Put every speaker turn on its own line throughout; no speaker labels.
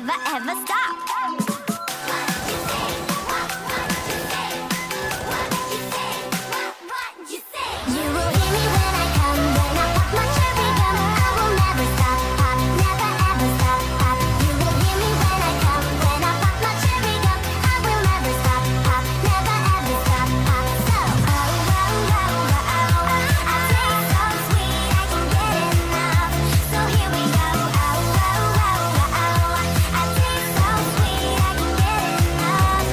never ever stop. You will hear me when I come, when I pop my cherry gum. I will never stop, pop, never ever stop, pop. You will hear me when I come, when I pop my cherry gum. I will never stop, pop, never ever stop, pop. So, oh, oh, oh, oh, oh, I taste so sweet, I can get enough. So here we go, oh, oh, oh, oh, oh. I taste so sweet, I can get enough.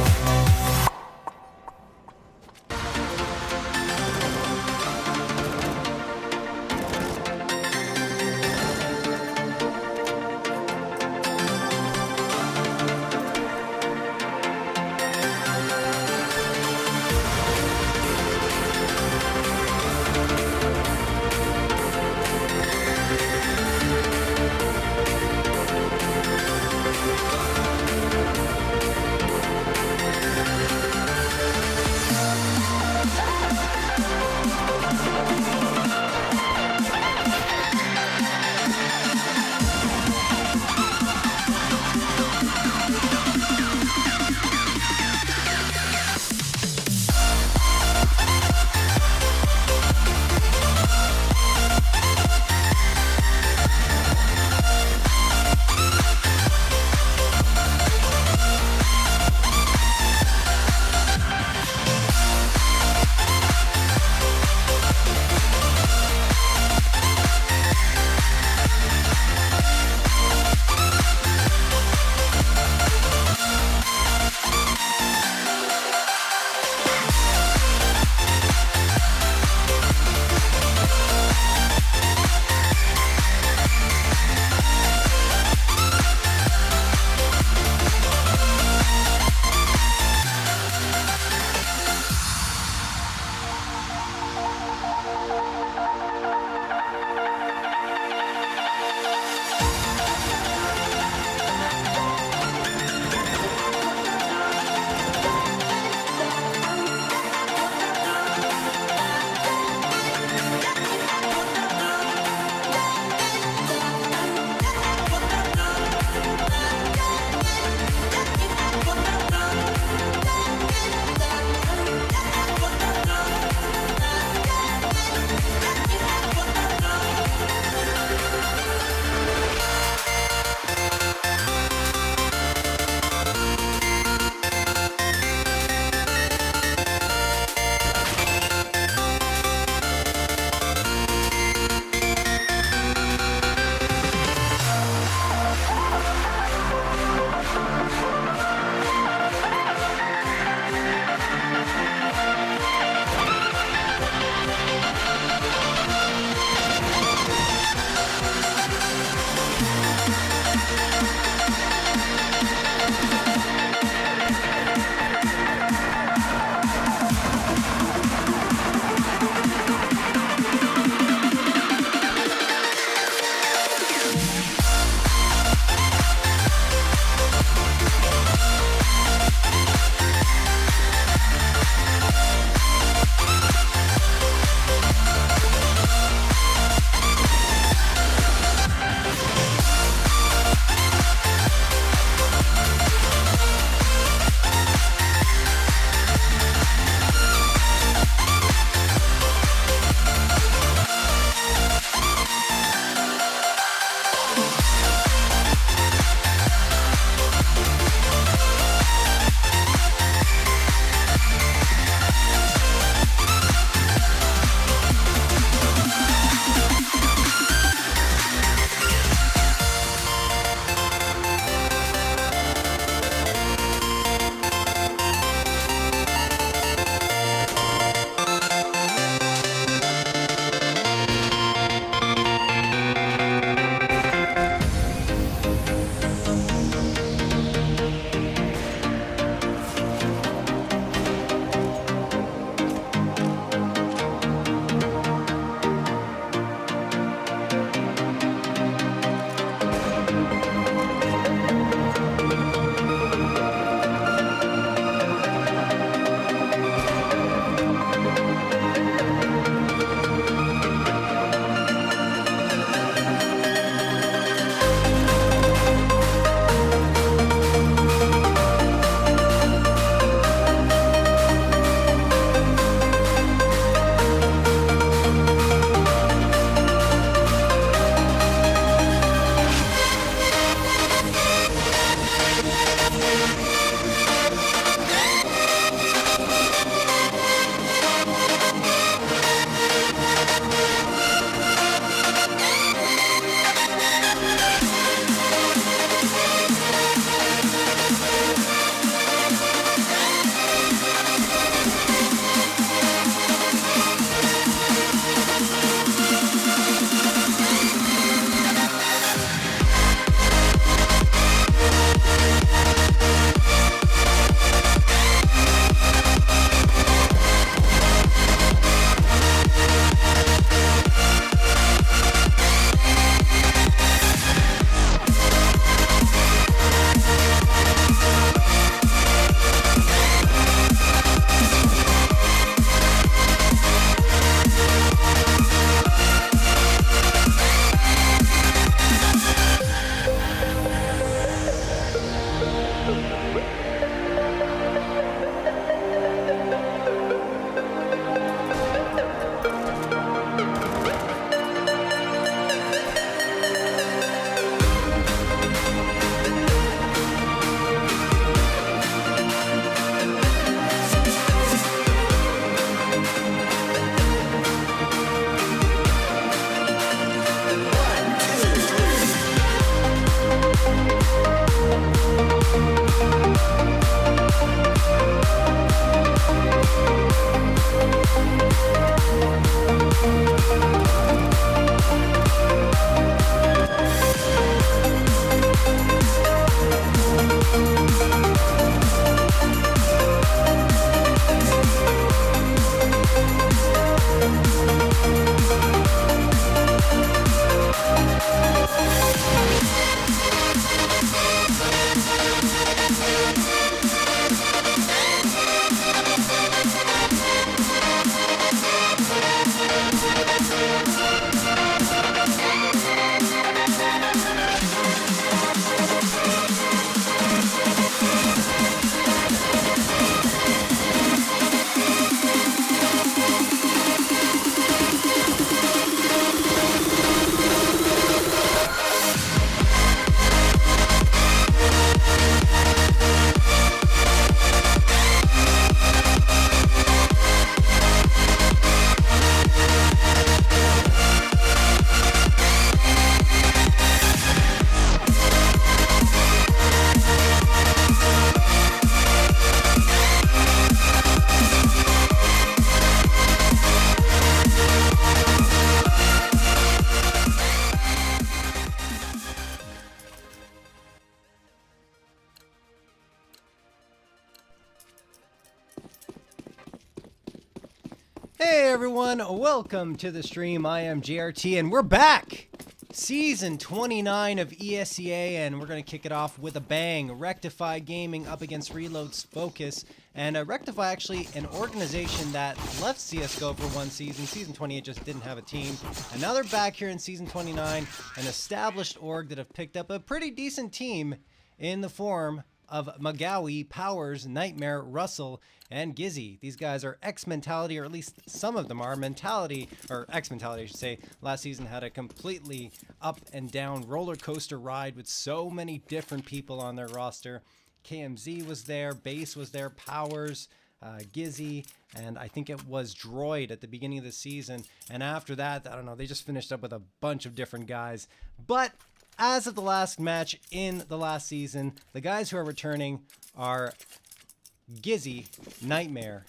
everyone, welcome to the stream. I am JRT and we're back. Season 29 of ESEA, and we're going to kick it off with a bang. Rectify Gaming up against Reload's Focus. And Rectify, actually an organization that left CSGO for one season. Season 28 just didn't have a team. And now they're back here in Season 29, an established org that have picked up a pretty decent team in the form of Magawi, Powers, Nightmare, Russell, and Gizzy. These guys are X-Mentality, or at least some of them are. Mentality, or X-Mentality I should say, last season had a completely up and down roller coaster ride with so many different people on their roster. KMZ was there, Base was there, Powers, Gizzy, and I think it was Droid at the beginning of the season. And after that, I don't know, they just finished up with a bunch of different guys. But as of the last match in the last season, the guys who are returning are Gizzy, Nightmare,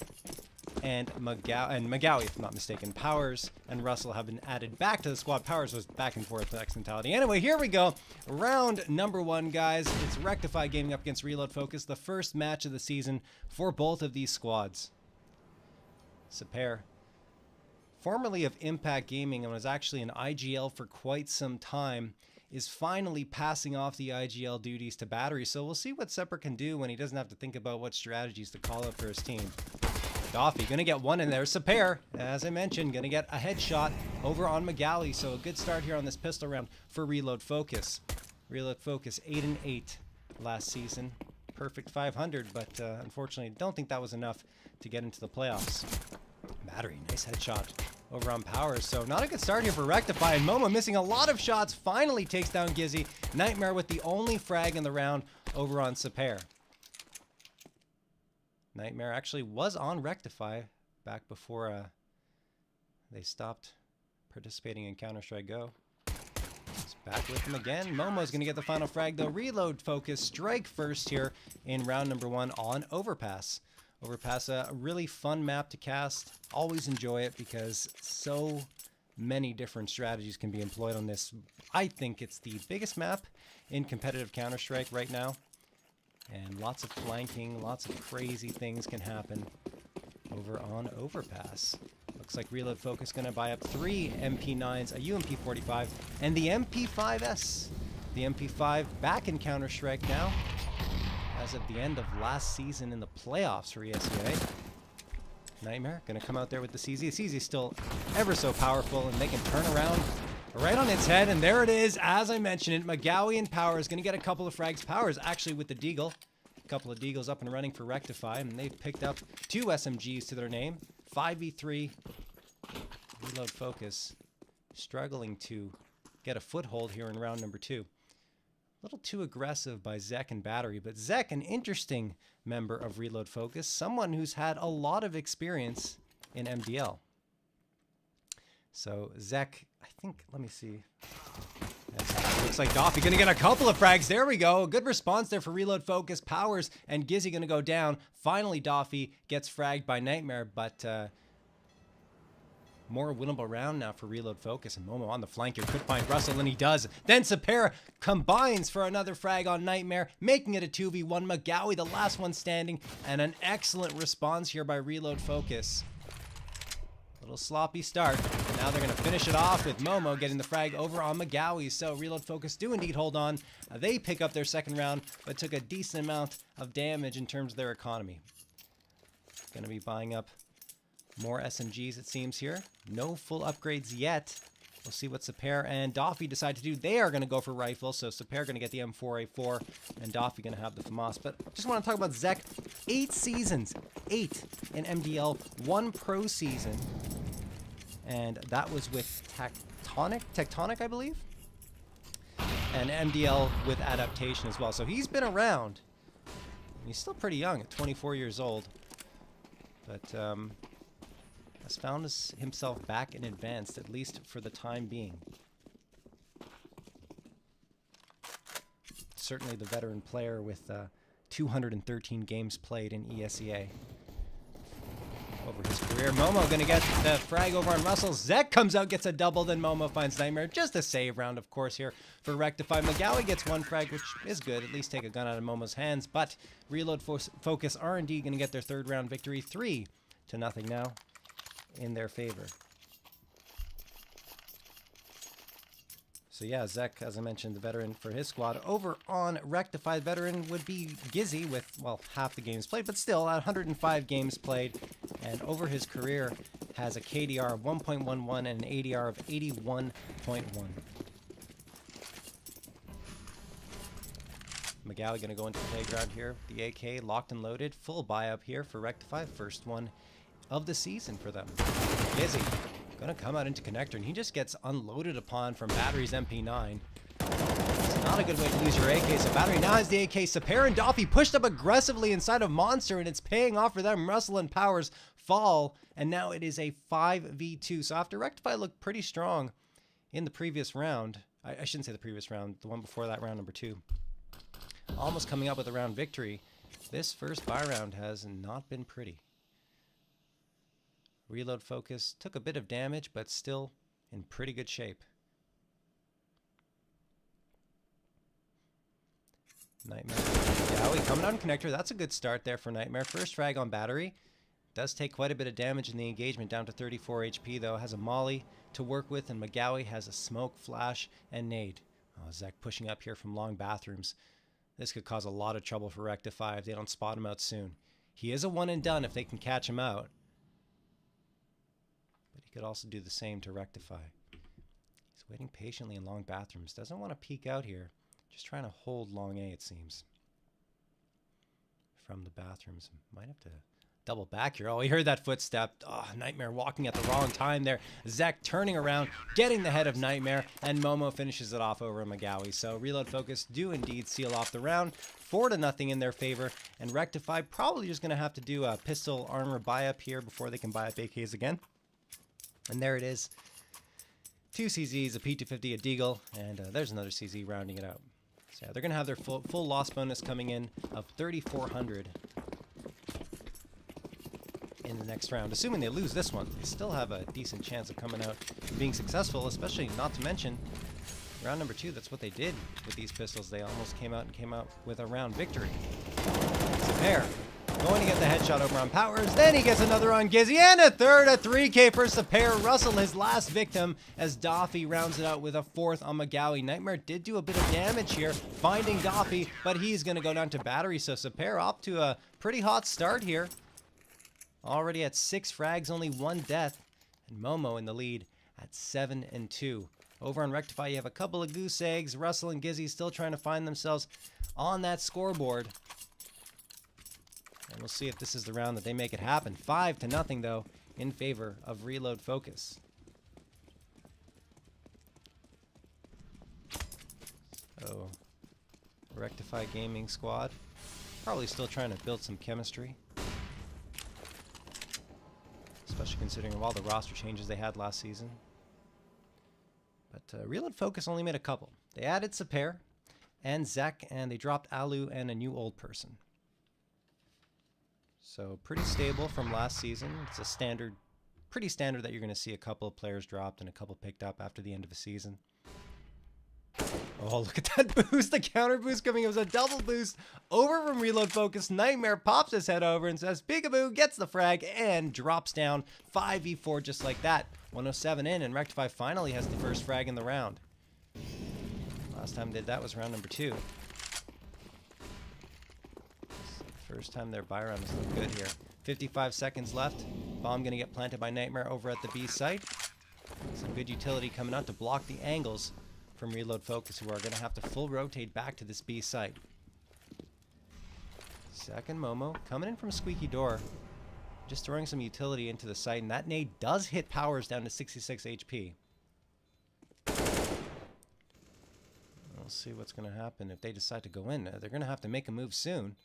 and Magawi, if I'm not mistaken. Powers and Russell have been added back to the squad. Powers was back and forth with X-Mentality. Anyway, here we go. Round number 1, guys. It's Rectify Gaming up against Reload Focus. The first match of the season for both of these squads. Saper, formerly of Impact Gaming and was actually an IGL for quite some time, is finally passing off the IGL duties to Battery. So we'll see what Sepper can do when he doesn't have to think about what strategies to call up for his team. Doffy gonna get one in there. Saper, as I mentioned, gonna get a headshot over on Magawi. So a good start here on this pistol round for Reload Focus. Reload Focus 8-8 last season. Perfect 500, but unfortunately don't think that was enough to get into the playoffs. Battery, nice headshot over on Powers. So not a good start here for Rectify, and Momo missing a lot of shots, finally takes down Gizzy. Nightmare with the only frag in the round over on Saper. Nightmare actually was on Rectify back before they stopped participating in Counter-Strike Go. It's back with him again. Momo's going to get the final frag though. Reload Focus strike first here in round number 1 on Overpass. Overpass, a really fun map to cast. Always enjoy it because so many different strategies can be employed on this. I think it's the biggest map in competitive Counter-Strike right now. And lots of flanking, lots of crazy things can happen over on Overpass. Looks like Reload Focus going to buy up 3 MP9s, a UMP45, and the MP5S. The MP5 back in Counter-Strike now, as of the end of last season in the playoffs for ESEA. Nightmare going to come out there with the CZ. The CZ is still ever so powerful, and they can turn around right on its head, and there it is. As I mentioned it, Magawi and Powers going to get a couple of frags. Powers actually with the Deagle. A couple of Deagles up and running for Rectify, and they've picked up 2 SMGs to their name. 5v3. Reload Focus struggling to get a foothold here in round number 2. A little too aggressive by Zek and Battery, but Zek, an interesting member of Reload Focus, someone who's had a lot of experience in MDL. So Zek, I think, let me see. Looks like Doffy gonna get a couple of frags. There we go. Good response there for Reload Focus. Powers and Gizzy gonna go down. Finally, Doffy gets fragged by Nightmare, but more winnable round now for Reload Focus, and Momo on the flank here could find Russell, and he does. Then Saper combines for another frag on Nightmare, making it a 2v1. Magawi, the last one standing, and an excellent response here by Reload Focus. Little sloppy start. Now they're going to finish it off with Momo getting the frag over on Magawi. So Reload Focus do indeed hold on. They pick up their second round, but took a decent amount of damage in terms of their economy. Going to be buying up more SMGs, it seems here. No full upgrades yet. We'll see what Saper and Doffy decide to do. They are going to go for rifles, so Saper going to get the M4A4, and Doffy going to have the FAMAS. But I just want to talk about Zek. 8 seasons. 8 in MDL. 1 pro season. And that was with Tectonic, I believe? And MDL with Adaptation as well. So he's been around. He's still pretty young at 24 years old. But has found himself back in advanced, at least for the time being. Certainly the veteran player with 213 games played in ESEA over his career. Momo gonna get the frag over on Russell. Zek comes out, gets a double, then Momo finds Nightmare. Just a save round, of course, here for Rectify. Magawi gets 1 frag, which is good. At least take a gun out of Momo's hands. But Reload Focus R&D gonna get their 3rd round victory. 3-0 now in their favor. So yeah, Zek, as I mentioned, the veteran for his squad. Over on Rectify, the veteran would be Gizzy with, well, half the games played, but still 105 games played. And over his career has a KDR of 1.11 and an ADR of 81.1. McGowie going to go into the playground here. The AK locked and loaded. Full buy up here for Rectify. First one of the season for them. Gizzy going to come out into connector, and he just gets unloaded upon from Battery's MP9. It's not a good way to lose your AK. So Battery now has the AK. Sapir and Doffy pushed up aggressively inside of Monster, and it's paying off for them. Russell and Powers fall, and now it is a 5v2. So after Rectify looked pretty strong in the previous round, I shouldn't say the previous round, the one before that, round number 2. Almost coming up with a round victory. This first buy round has not been pretty. Reload Focus took a bit of damage, but still in pretty good shape. Nightmare. Yeah, we coming on connector. That's a good start there for Nightmare. First frag on Battery. Does take quite a bit of damage in the engagement, down to 34 HP though. Has a molly to work with, and McGowie has a smoke, flash, and nade. Oh, Zek pushing up here from long bathrooms. This could cause a lot of trouble for Rectify if they don't spot him out soon. He is a one and done if they can catch him out. But he could also do the same to Rectify. He's waiting patiently in long bathrooms. Doesn't want to peek out here. Just trying to hold long A, it seems. From the bathrooms. Might have to double back here. Oh, he heard that footstep. Oh, Nightmare walking at the wrong time there. Zek turning around, getting the head of Nightmare, and Momo finishes it off over McGowie. So Reload Focus do indeed seal off the round. 4-0 in their favor, and Rectify probably just going to have to do a pistol armor buy-up here before they can buy up AKs again. And there it is. 2 CZs, a P250, a Deagle, and there's another CZ rounding it out. So yeah, they're going to have their full loss bonus coming in of 3,400 in the next round. Assuming they lose this one, they still have a decent chance of coming out and being successful, especially not to mention round number 2. That's what they did with these pistols. They almost came out with a round victory. Sapir going to get the headshot over on Powers. Then he gets another on Gizzy, and a third, a 3K for Sapir. Russell, his last victim, as Doffy rounds it out with a 4th on McGowie. Nightmare did do a bit of damage here, finding Doffy, but he's going to go down to Battery. So Sapir off to a pretty hot start here. Already at 6 frags, only 1 death, and Momo in the lead at 7-2. Over on Rectify, you have a couple of goose eggs. Russell and Gizzy still trying to find themselves on that scoreboard. And we'll see if this is the round that they make it happen. 5-0 though, in favor of Reload Focus. So, Rectify Gaming squad, probably still trying to build some chemistry. Especially considering all the roster changes they had last season. But Reload Focus only made a couple. They added Sapir and Zek, and they dropped Alu and a new old person. So pretty stable from last season. It's a standard, pretty standard that you're going to see a couple of players dropped and a couple picked up after the end of a season. Oh, look at that boost, the counter boost coming. It was a double boost over from Reload Focus. Nightmare pops his head over and says, peekaboo, gets the frag, and drops down 5v4 just like that. 107 in, and Rectify finally has the first frag in the round. Last time they did that was round number 2. First time their buy round has looked good here. 55 seconds left. Bomb going to get planted by Nightmare over at the B site. Some good utility coming out to block the angles from Reload Focus, who are going to have to full rotate back to this B site. Second Momo coming in from Squeaky Door, just throwing some utility into the site, and that nade does hit Powers down to 66 HP. We'll see what's going to happen if they decide to go in. They're going to have to make a move soon.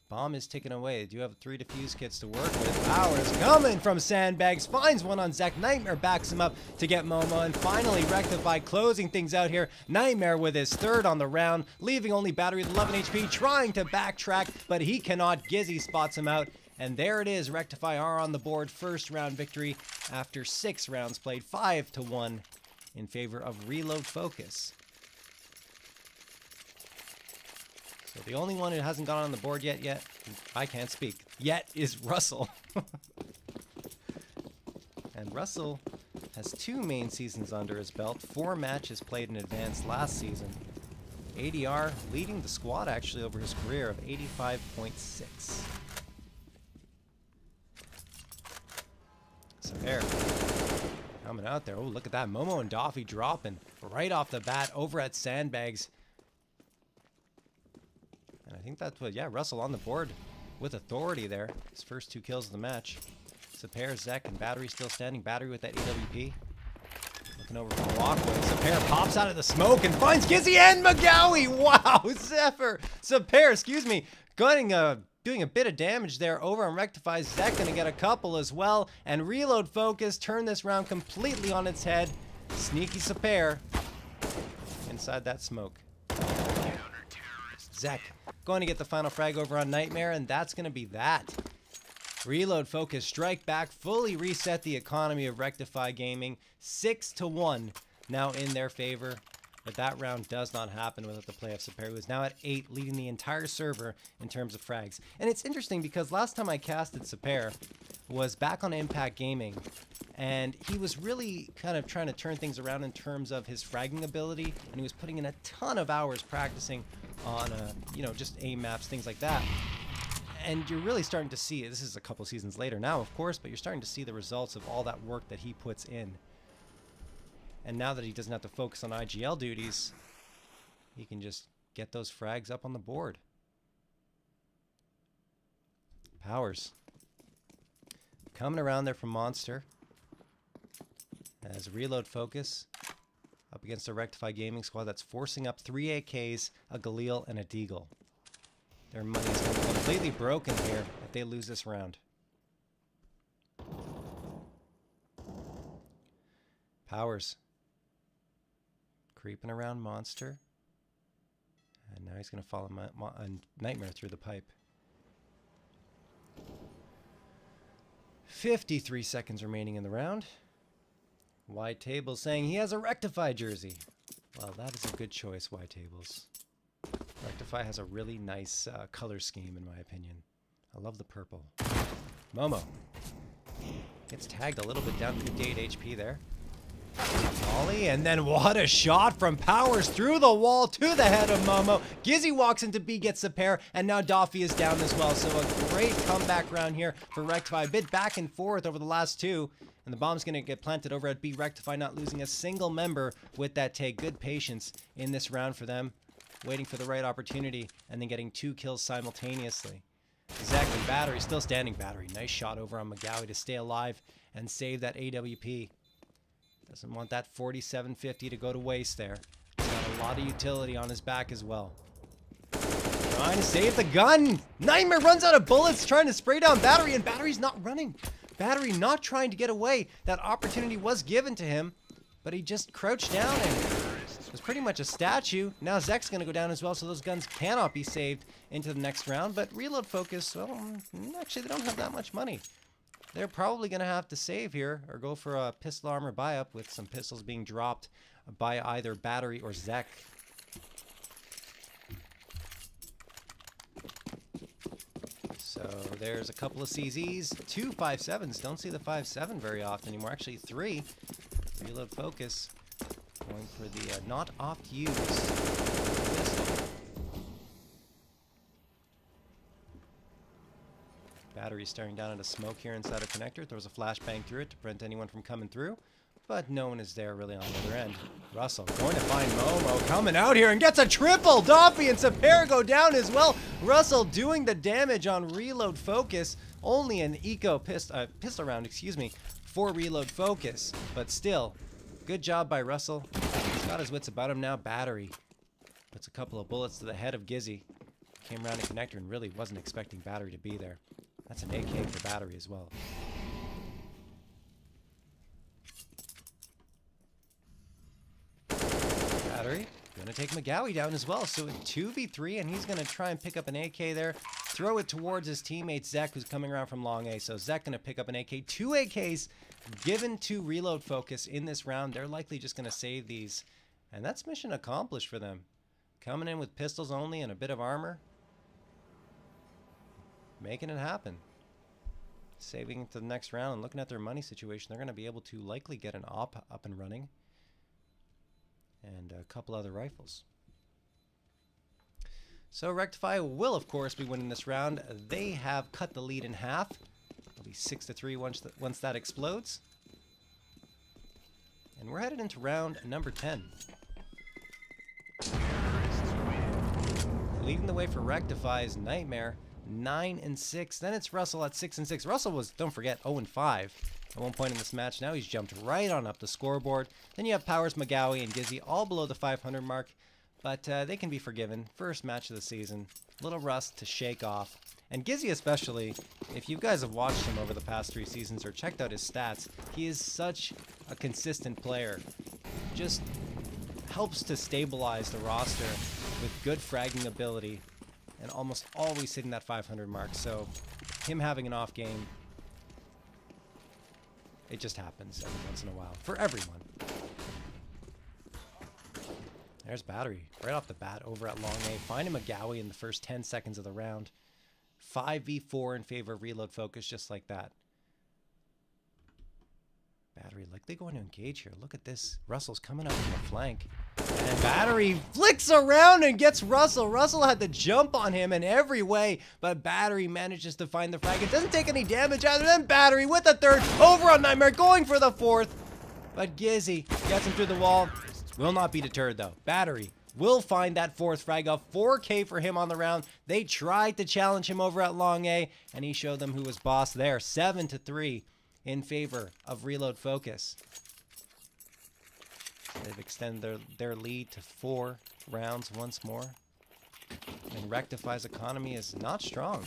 Bomb is taken away. They do have 3 defuse kits to work with. Powers coming from sandbags, finds one on Zek. Nightmare backs him up to get Momo, and finally Rectify closing things out here. Nightmare with his 3rd on the round, leaving only Battery with 11 HP, trying to backtrack, but he cannot. Gizzy spots him out, and there it is. Rectify are on the board. First round victory after 6 rounds played, 5-1 in favor of Reload Focus. So the only one who hasn't gone on the board yet, I can't speak, yet is Russell. And Russell has 2 main seasons under his belt, 4 matches played in advance last season. ADR leading the squad actually over his career of 85.6. Sapere coming out there. Oh, look at that. Momo and Doffy dropping right off the bat over at Sandbags. And I think that's what, yeah, Russell on the board with authority there. His first 2 kills of the match. Sapere, Zek, and Battery still standing. Battery with that AWP. Looking over for the walkway. Sapere pops out of the smoke and finds Gizzy and Magawi. Wow, Sapere, excuse me, doing a bit of damage there over on Rectify. Zek gonna get a couple as well. And Reload Focus turn this round completely on its head. Sneaky Sapere inside that smoke. Zek going to get the final frag over on Nightmare, and that's gonna be that. Reload Focus, strike back, fully reset the economy of Rectify Gaming. 6-1 now in their favor. But that round does not happen without the play of Sapere, who is now at 8, leading the entire server in terms of frags. And it's interesting because last time I casted Sapere was back on Impact Gaming, and he was really kind of trying to turn things around in terms of his fragging ability, and he was putting in a ton of hours practicing on, just aim maps, things like that. And you're really starting to see, this is a couple seasons later now, of course, but you're starting to see the results of all that work that he puts in. And now that he doesn't have to focus on IGL duties, he can just get those frags up on the board. Powers coming around there from Monster as Reload Focus up against a Rectify Gaming squad that's forcing up 3 AKs, a Galil, and a Deagle. Their money is going to be completely broken here if they lose this round. Powers creeping around Monster. And now he's going to follow Nightmare through the pipe. 53 seconds remaining in the round. White Tables saying he has a Rectify jersey. Well, that is a good choice, White Tables. Rectify has a really nice color scheme, in my opinion. I love the purple. Momo gets tagged a little bit down, 58 HP there. Molly, and then what a shot from Powers through the wall to the head of Momo. Gizzy walks into B, gets the pair, and now Doffy is down as well. So a great comeback round here for Rectify. A bit back and forth over the last 2. And the bomb's going to get planted over at B. Rectify not losing a single member with that take. Good patience in this round for them. Waiting for the right opportunity and then getting 2 kills simultaneously. Zek and Battery still standing. Battery, nice shot over on Magawi to stay alive and save that AWP. Doesn't want that 4750 to go to waste there. He's got a lot of utility on his back as well. Trying to save the gun. Nightmare runs out of bullets, trying to spray down Battery, and Battery's not running. Battery not trying to get away. That opportunity was given to him, but he just crouched down and was pretty much a statue. Now Zek's going to go down as well, so those guns cannot be saved into the next round. But Reload Focus, well, actually they don't have that much money. They're probably going to have to save here or go for a pistol armor buy-up with some pistols being dropped by either Battery or Zek. So there's a couple of CZs, 2 5.7s. Don't see the 5.7 very often anymore. Actually 3. Reload Focus going for the not oft used pistol. Battery staring down at a smoke here inside a connector. Throws a flashbang through it to prevent anyone from coming through. But no one is there really on the other end. Russell going to find Momo, coming out here and gets a triple. Doffy and Sapere go down as well. Russell doing the damage on Reload Focus. Only an pistol round, for Reload Focus. But still, good job by Russell. He's got his wits about him now. Battery puts a couple of bullets to the head of Gizzy. Came around a connector and really wasn't expecting Battery to be there. That's an AK for Battery as well. Battery gonna take Magawi down as well. So a 2v3, and he's gonna try and pick up an AK there. Throw it towards his teammate Zek, who's coming around from long A. So Zek gonna pick up an AK. 2 AKs given to Reload Focus in this round. They're likely just gonna save these. And that's mission accomplished for them. Coming in with pistols only and a bit of armor. Making it happen. saving to the next round and looking at their money situation, they're going to be able to likely get an op up and running and a couple other rifles. So Rectify will, of course, be winning this round. They have cut the lead in half. It'll be 6-3 once that explodes. And we're headed into round number 10. Leading the way for Rectify is Nightmare, 9-6. Then it's Russell at 6-6. Russell was, don't forget, 0-5 at one point in this match. Now he's jumped right on up the scoreboard. Then you have Powers, McGowie, and Gizzy all below the 500 mark. But they can be forgiven. First match of the season. Little rust to shake off. And Gizzy especially, if you guys have watched him over the past 3 seasons or checked out his stats, he is such a consistent player. Just helps to stabilize the roster with good fragging ability and almost always hitting that 500 mark. So him having an off game, it just happens every once in a while for everyone. There's Battery right off the bat over at long A, finding McGowie in the first 10 seconds of the round. 5v4 in favor of Reload Focus, just like that. Battery likely going to engage here. Look at this. Russell's coming up from the flank. And Battery flicks around and gets Russell. Russell had to jump on him in every way, but Battery manages to find the frag. It doesn't take any damage either. Then Battery with the third over on Nightmare, going for the fourth. But Gizzy gets him through the wall. Will not be deterred though. Battery will find that fourth frag up. 4K for him on the round. They tried to challenge him over at long A, and he showed them who was boss there. 7-3 in favor of Reload Focus. They've extended their lead to 4 rounds once more. And Rectify's economy is not strong.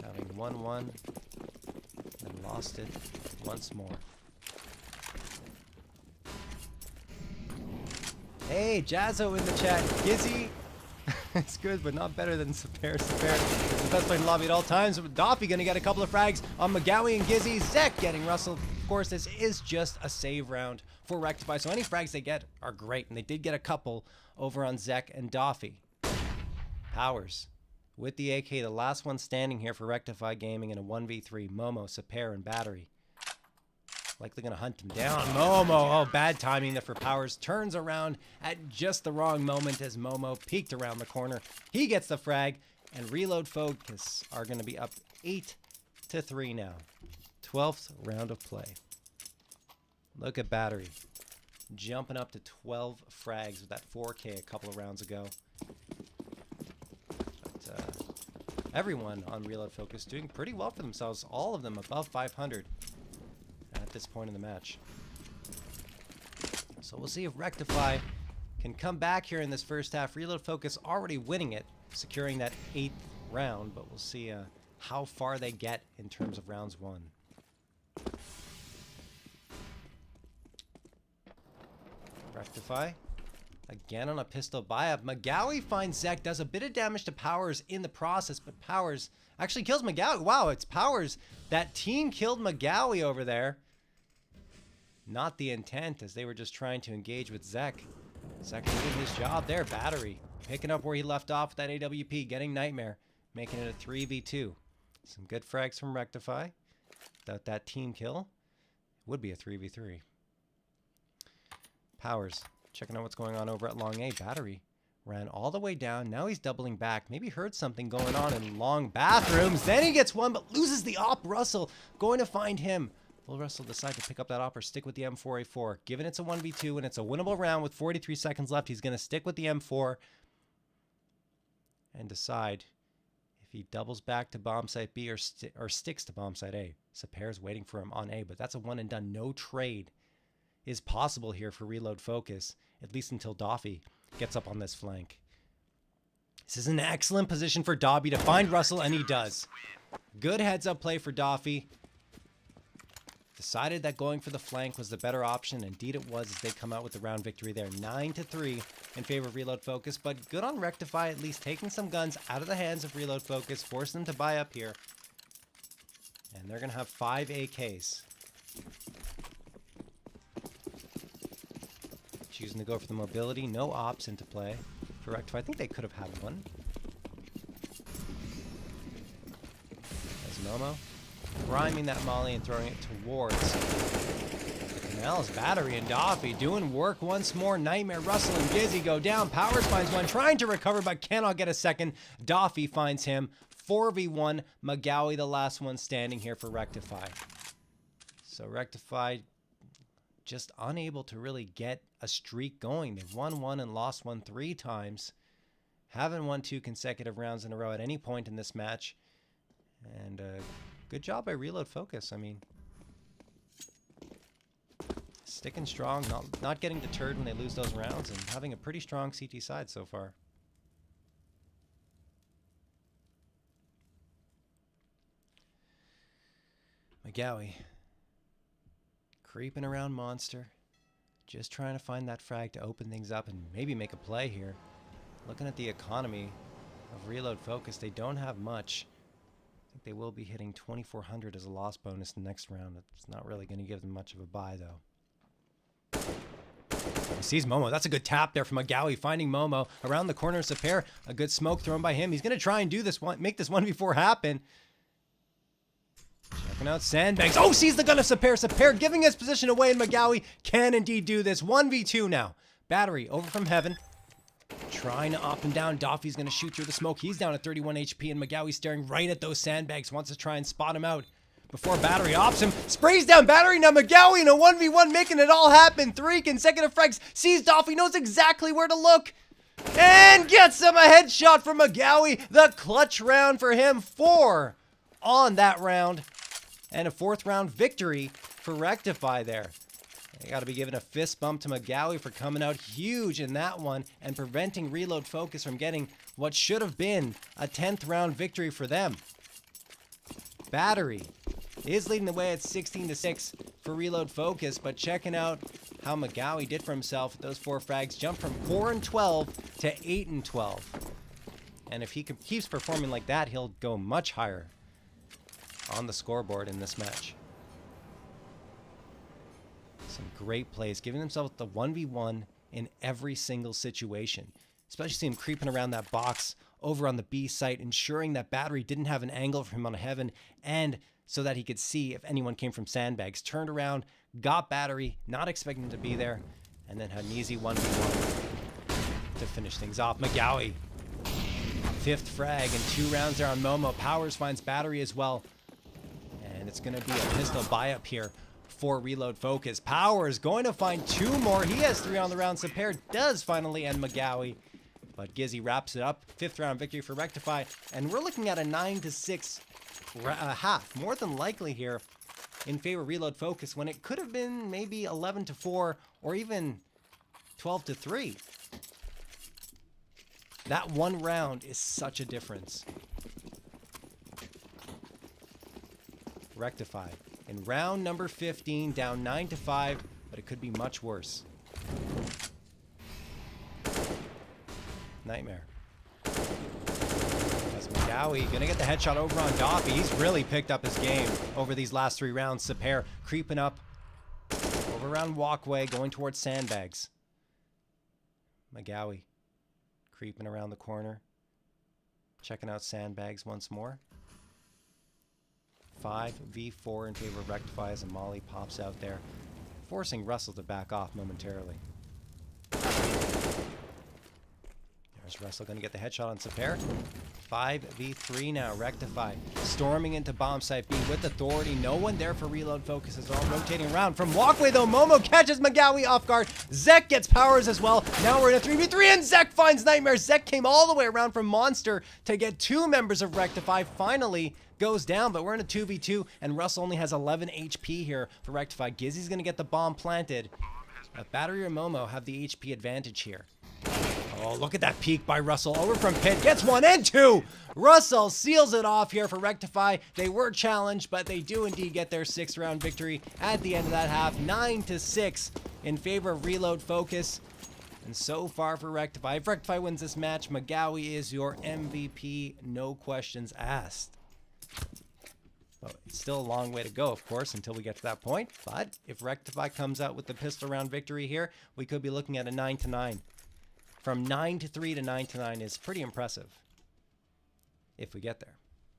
Having 1-1 and lost it once more. Hey, Jazzo in the chat. Gizzy, it's good, but not better than Saper. Saper is the best player in the lobby at all times. Doffy gonna get a couple of frags on McGowie and Gizzy. Zek getting Russell. Of course, this is just a save round for Rectify, so any frags they get are great, and they did get a couple over on Zek and Doffy. Powers with the AK, the last one standing here for Rectify Gaming in a 1v3. Momo, Saper, and Battery. Likely going to hunt him down. Momo, oh, bad timing there for Powers. Turns around at just the wrong moment as Momo peeked around the corner. He gets the frag, and Reload Focus are going to be up 8-3 now. 12th round of play. Look at Battery. Jumping up to 12 frags with that 4K a couple of rounds ago. But everyone on Reload Focus doing pretty well for themselves. All of them above 500. At this point in the match. So we'll see if Rectify can come back here in this first half. Reload Focus already winning it, securing that 8th round, but we'll see how far they get in terms of rounds 1. Rectify again on a pistol buy-up. McGowie finds Zek, does a bit of damage to Powers in the process, but Powers actually kills McGowie. Wow, it's Powers. That team killed McGowie over there. Not the intent, as they were just trying to engage with Zek. Zek doing his job there. Battery picking up where he left off with that AWP, getting Nightmare, making it a 3v2. Some good frags from Rectify. Without that team kill, it would be a 3v3. Powers checking out what's going on over at long A. Battery ran all the way down. Now he's doubling back. Maybe heard something going on in long bathrooms. Then he gets one, but loses the op. Russell going to find him. Will Russell decide to pick up that op or stick with the M4A4? Given it's a 1v2 and it's a winnable round with 43 seconds left, he's going to stick with the M4 and decide if he doubles back to bomb site B or sticks to bomb site A. Saper's waiting for him on A, but that's a one and done. No trade is possible here for Reload Focus, at least until Doffy gets up on this flank. This is an excellent position for Dobby to find Russell, and he does. Good heads-up play for Doffy. Decided that going for the flank was the better option. Indeed it was, as they come out with the round victory there. 9-3 in favor of Reload Focus, but good on Rectify, at least taking some guns out of the hands of Reload Focus, forcing them to buy up here. And they're going to have 5 AKs. Choosing to go for the mobility. No ops into play for Rectify. I think they could have had one. There's Momo. priming that molly and throwing it towards Canel's battery, and Doffy doing work once more. Nightmare, Russell, and Gizzy go down. Powers finds one, trying to recover, but cannot get a second. Doffy finds him. 4v1. McGowie, the last one standing here for Rectify. So Rectify just unable to really get a streak going. They've won one and lost one 3 times. Haven't won 2 consecutive rounds in a row at any point in this match. And good job by Reload Focus. I mean, sticking strong, not getting deterred when they lose those rounds, and having a pretty strong CT side so far. McGowie creeping around Monster, just trying to find that frag to open things up and maybe make a play here. Looking at the economy of Reload Focus, they don't have much. I think they will be hitting 2,400 as a loss bonus the next round. It's not really going to give them much of a buy, though. He sees Momo. That's a good tap there from McGowie, finding Momo around the corner of Sapir. A good smoke thrown by him. He's going to try and do this one, make this 1v4 happen. Checking out Sandbags. Oh, sees the gun of Sapir. Sapir giving his position away, and McGowie can indeed do this. 1v2 now. Battery over from Heaven. Trying to up and down. Doffy's going to shoot through the smoke. He's down at 31 HP, and McGowie staring right at those Sandbags. Wants to try and spot him out before Battery ops him. Sprays down Battery. Now McGowie in a 1v1 making it all happen. 3 consecutive frags. Sees Doffy. Knows exactly where to look. And gets him a headshot from McGowie. The clutch round for him. 4 on that round. And a 4th round victory for Rectify there. They got to be giving a fist bump to McGowie for coming out huge in that one and preventing Reload Focus from getting what should have been a 10th round victory for them. Battery is leading the way at 16-6 for Reload Focus, but checking out how McGowie did for himself with those 4 frags, jumped from 4-12 to 8-12. And if he keeps performing like that, he'll go much higher on the scoreboard in this match. Some great plays, giving themselves the 1v1 in every single situation. Especially see him creeping around that box over on the B site, ensuring that Battery didn't have an angle for him on Heaven, and so that he could see if anyone came from Sandbags. Turned around, got Battery, not expecting him to be there, and then had an easy 1v1 to finish things off. McGowie, 5th frag and 2 rounds there on Momo. Powers finds Battery as well. And it's going to be a pistol buy-up here for Reload Focus. Powers going to find 2 more. He has 3 on the round. Sapir does finally end McGowie. But Gizzy wraps it up. 5th round victory for Rectify. And we're looking at a 9-6 half. More than likely here in favor of Reload Focus, when it could have been maybe 11-4 or even 12-3. That one round is such a difference. Rectify in round number 15, down 9-5, but it could be much worse. Nightmare. That's McGowie gonna get the headshot over on Doffy. He's really picked up his game over these last 3 rounds. Sapir creeping up over around Walkway, going towards Sandbags. McGowie creeping around the corner, checking out Sandbags once more. 5v4 in favor of Rectify as a molly pops out there, forcing Russell to back off momentarily. There's Russell going to get the headshot on Sapir. 5v3 now. Rectify storming into bomb site B with authority. No one there for Reload Focus as well. Rotating around from Walkway though. Momo catches McGowie off guard. Zek gets Powers as well. Now we're in a 3v3 and Zek finds Nightmare. Zek came all the way around from Monster to get 2 members of Rectify. Finally goes down, but we're in a 2v2 and Russell only has 11 HP here for Rectify. Gizzy's going to get the bomb planted. Battery or Momo have the HP advantage here. Oh, look at that peek by Russell over from Pit. Gets 1 and 2. Russell seals it off here for Rectify. They were challenged, but they do indeed get their 6th round victory at the end of that half. 9-6 in favor of Reload Focus. And so far for Rectify, if Rectify wins this match, McGowie is your MVP, no questions asked. Well, it's still a long way to go, of course, until we get to that point. But if Rectify comes out with the pistol round victory here, we could be looking at a 9-9. From 9-3 to 9-9 is pretty impressive if we get there.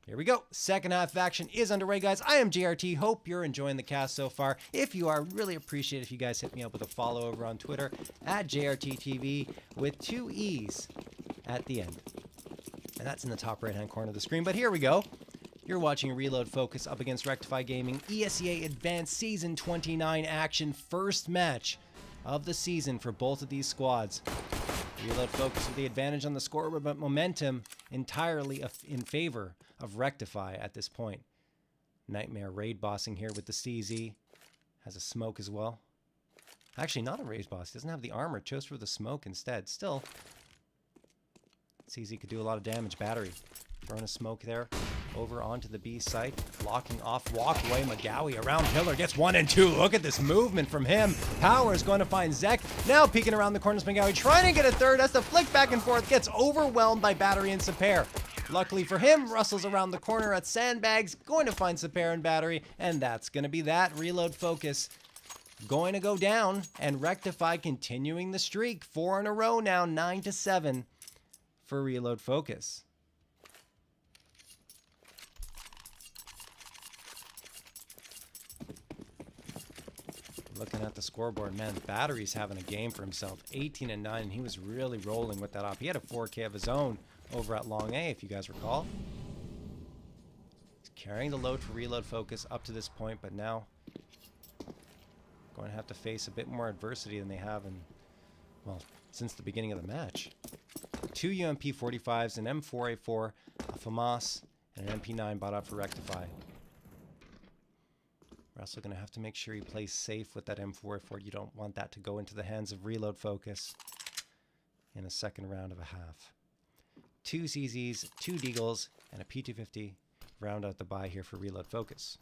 Here we go. Second half of action is underway, guys. I am JRT. Hope you're enjoying the cast so far. If you are, really appreciate if you guys hit me up with a follow over on Twitter at JRTTV with 2 E's at the end. And that's in the top right-hand corner of the screen. But here we go. You're watching Reload Focus up against Rectify Gaming. ESEA Advanced Season 29 action. First match of the season for both of these squads. Reload Focus with the advantage on the scoreboard, but momentum entirely in favor of Rectify at this point. Nightmare raid bossing here with the CZ. Has a smoke as well. Actually, not a raid boss. He doesn't have the armor. Chose for the smoke instead. Still, CZ could do a lot of damage. Battery. Throwing a smoke there. Over onto the B site. Blocking off. Walk away. McGowie around pillar. Gets 1 and 2. Look at this movement from him. Power is going to find Zek. Now peeking around the corners. McGowie trying to get a third. Has to flick back and forth. Gets overwhelmed by Battery and Saper. Luckily for him, Russell's around the corner at Sandbags. Going to find Saper and Battery. And that's going to be that. Reload Focus going to go down. And Rectify continuing the streak. 4 in a row now. 9-7 for Reload Focus. Looking at the scoreboard, man, Battery's having a game for himself. 18 and 9, and he was really rolling with that op. He had a 4K of his own over at Long A, if you guys recall. He's carrying the load for Reload Focus up to this point, but now going to have to face a bit more adversity than they have in, well, since the beginning of the match. 2 UMP 45s, an M4A4, a FAMAS, and an MP9 bought out for Rectify. Russell going to have to make sure he plays safe with that M4A4. You don't want that to go into the hands of Reload Focus in a second round of a half. 2 CZs, 2 Deagles, and a P250 round out the bye here for Reload Focus.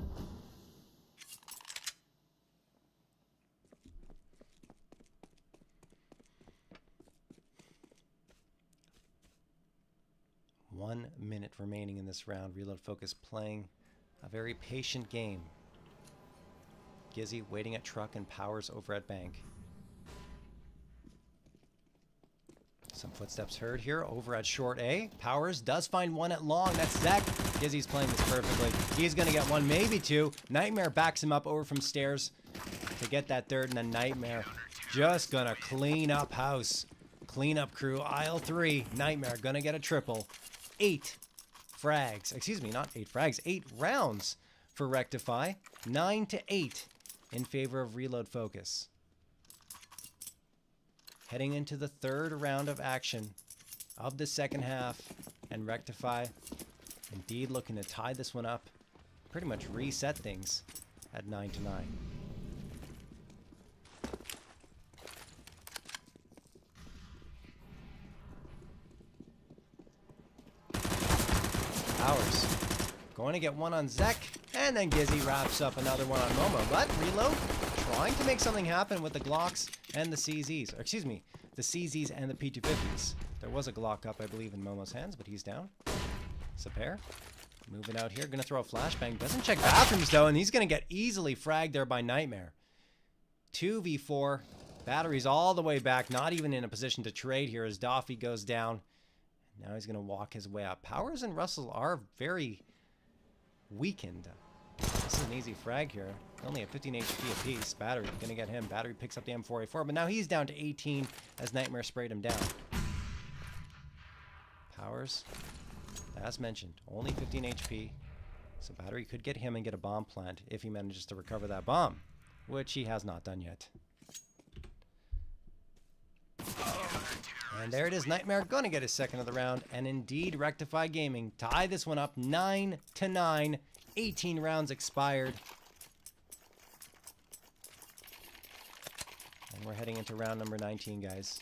One minute remaining in this round. Reload Focus playing a very patient game. Gizzy waiting at truck and Powers over at bank. Some footsteps heard here over at short A. Powers does find one at long. That's Zek. Gizzy's playing this perfectly. He's going to get 1, maybe 2. Nightmare backs him up over from stairs to get that third, and then Nightmare just going to clean up house. Clean up crew. Aisle 3. Nightmare going to get a triple. 8 frags. Excuse me, not 8 frags. 8 rounds for Rectify. 9-8 in favor of Reload Focus. Heading into the third round of action of the second half, and Rectify indeed looking to tie this one up, pretty much reset things at 9-9. Powers going to get one on Zek, and then Gizzy wraps up another one on Momo. But Reload trying to make something happen with the Glocks and the CZs. Or excuse me, the CZs and the P250s. There was a Glock up, I believe, in Momo's hands, but he's down. Saper moving out here. Going to throw a flashbang. Doesn't check bathrooms, though, and he's going to get easily fragged there by Nightmare. 2v4. Battery's all the way back. Not even in a position to trade here as Doffy goes down. Now he's going to walk his way up. Powers and Russell are very weakened. This is an easy frag here. Only at 15 HP apiece. Battery going to get him. Battery picks up the M4A4, but now he's down to 18 as Nightmare sprayed him down. Powers, as mentioned, only 15 HP. So Battery could get him and get a bomb plant if he manages to recover that bomb, which he has not done yet. And there it is. Nightmare going to get his second of the round. And indeed, Rectify Gaming tie this one up 9-9. 18 rounds expired. And we're heading into round number 19, guys.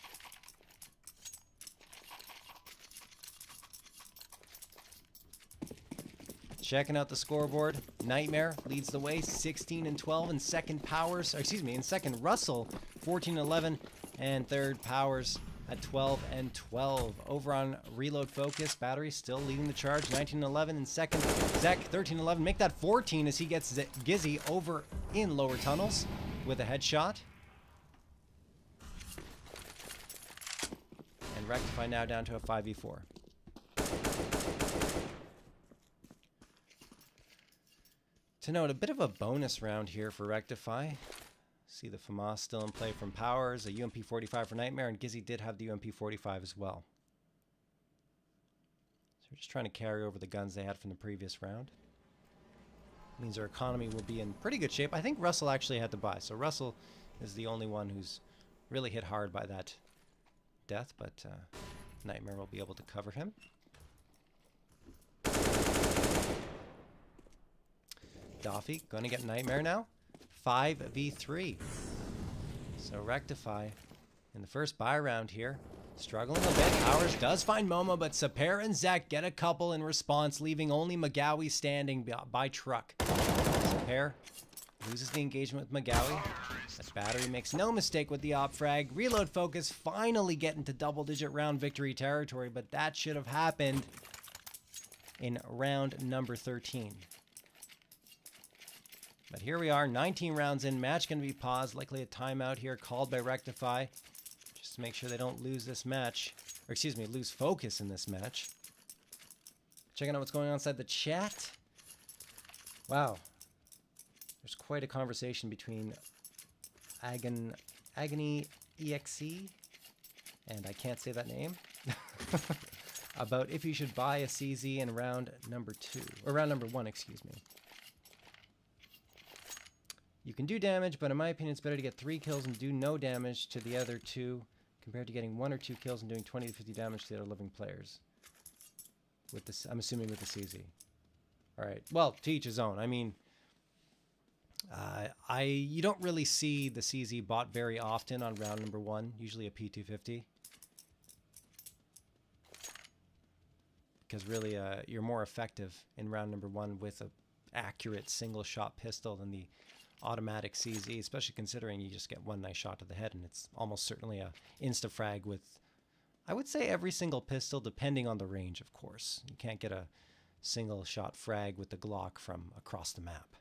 Checking out the scoreboard. Nightmare leads the way, 16-12. In second, Powers, excuse me, in second, Russell, 14-11. And third, Powers at 12-12. Over on Reload Focus, Battery still leading the charge, 19-11. In second, Zek, 13-11. Make that 14 as he gets Gizzy over in lower tunnels with a headshot. And Rectify now down to a 5v4. To note, a bit of a bonus round here for Rectify. See the FAMAS still in play from Powers, a UMP-45 for Nightmare, and Gizzy did have the UMP-45 as well. So we're just trying to carry over the guns they had from the previous round. Means our economy will be in pretty good shape. I think Russell actually had to buy, so Russell is the only one who's really hit hard by that death, but Nightmare will be able to cover him. Doffy going to get Nightmare now. 5v3. So Rectify in the first buy round here. Struggling a bit. Powers does find Momo, but Saper and Zek get a couple in response, leaving only Magawi standing by truck. Saper loses the engagement with Magawi. But Battery makes no mistake with the op frag. Reload Focus finally getting to double-digit round victory territory, but that should have happened in round number 13. But here we are, 19 rounds in. Match going to be paused. Likely a timeout here called by Rectify. Just to make sure they don't lose this match. Or excuse me, lose focus in this match. Checking out what's going on inside the chat. Wow. There's quite a conversation between Agony EXE, and I can't say that name, about if you should buy a CZ in round number 2. Or round number 1, excuse me. You can do damage, but in my opinion, it's better to get 3 kills and do no damage to the other 2 compared to getting 1 or 2 kills and doing 20 to 50 damage to the other living players. With this, I'm assuming with the CZ. All right. Well, to each his own. I mean, you don't really see the CZ bot very often on round number 1. Usually a P250. Because really, you're more effective in round number 1 with a accurate single shot pistol than the automatic CZ, especially considering you just get one nice shot to the head, and it's almost certainly a insta-frag with, I would say, every single pistol, depending on the range, of course. You can't get a single shot frag with the Glock from across the map.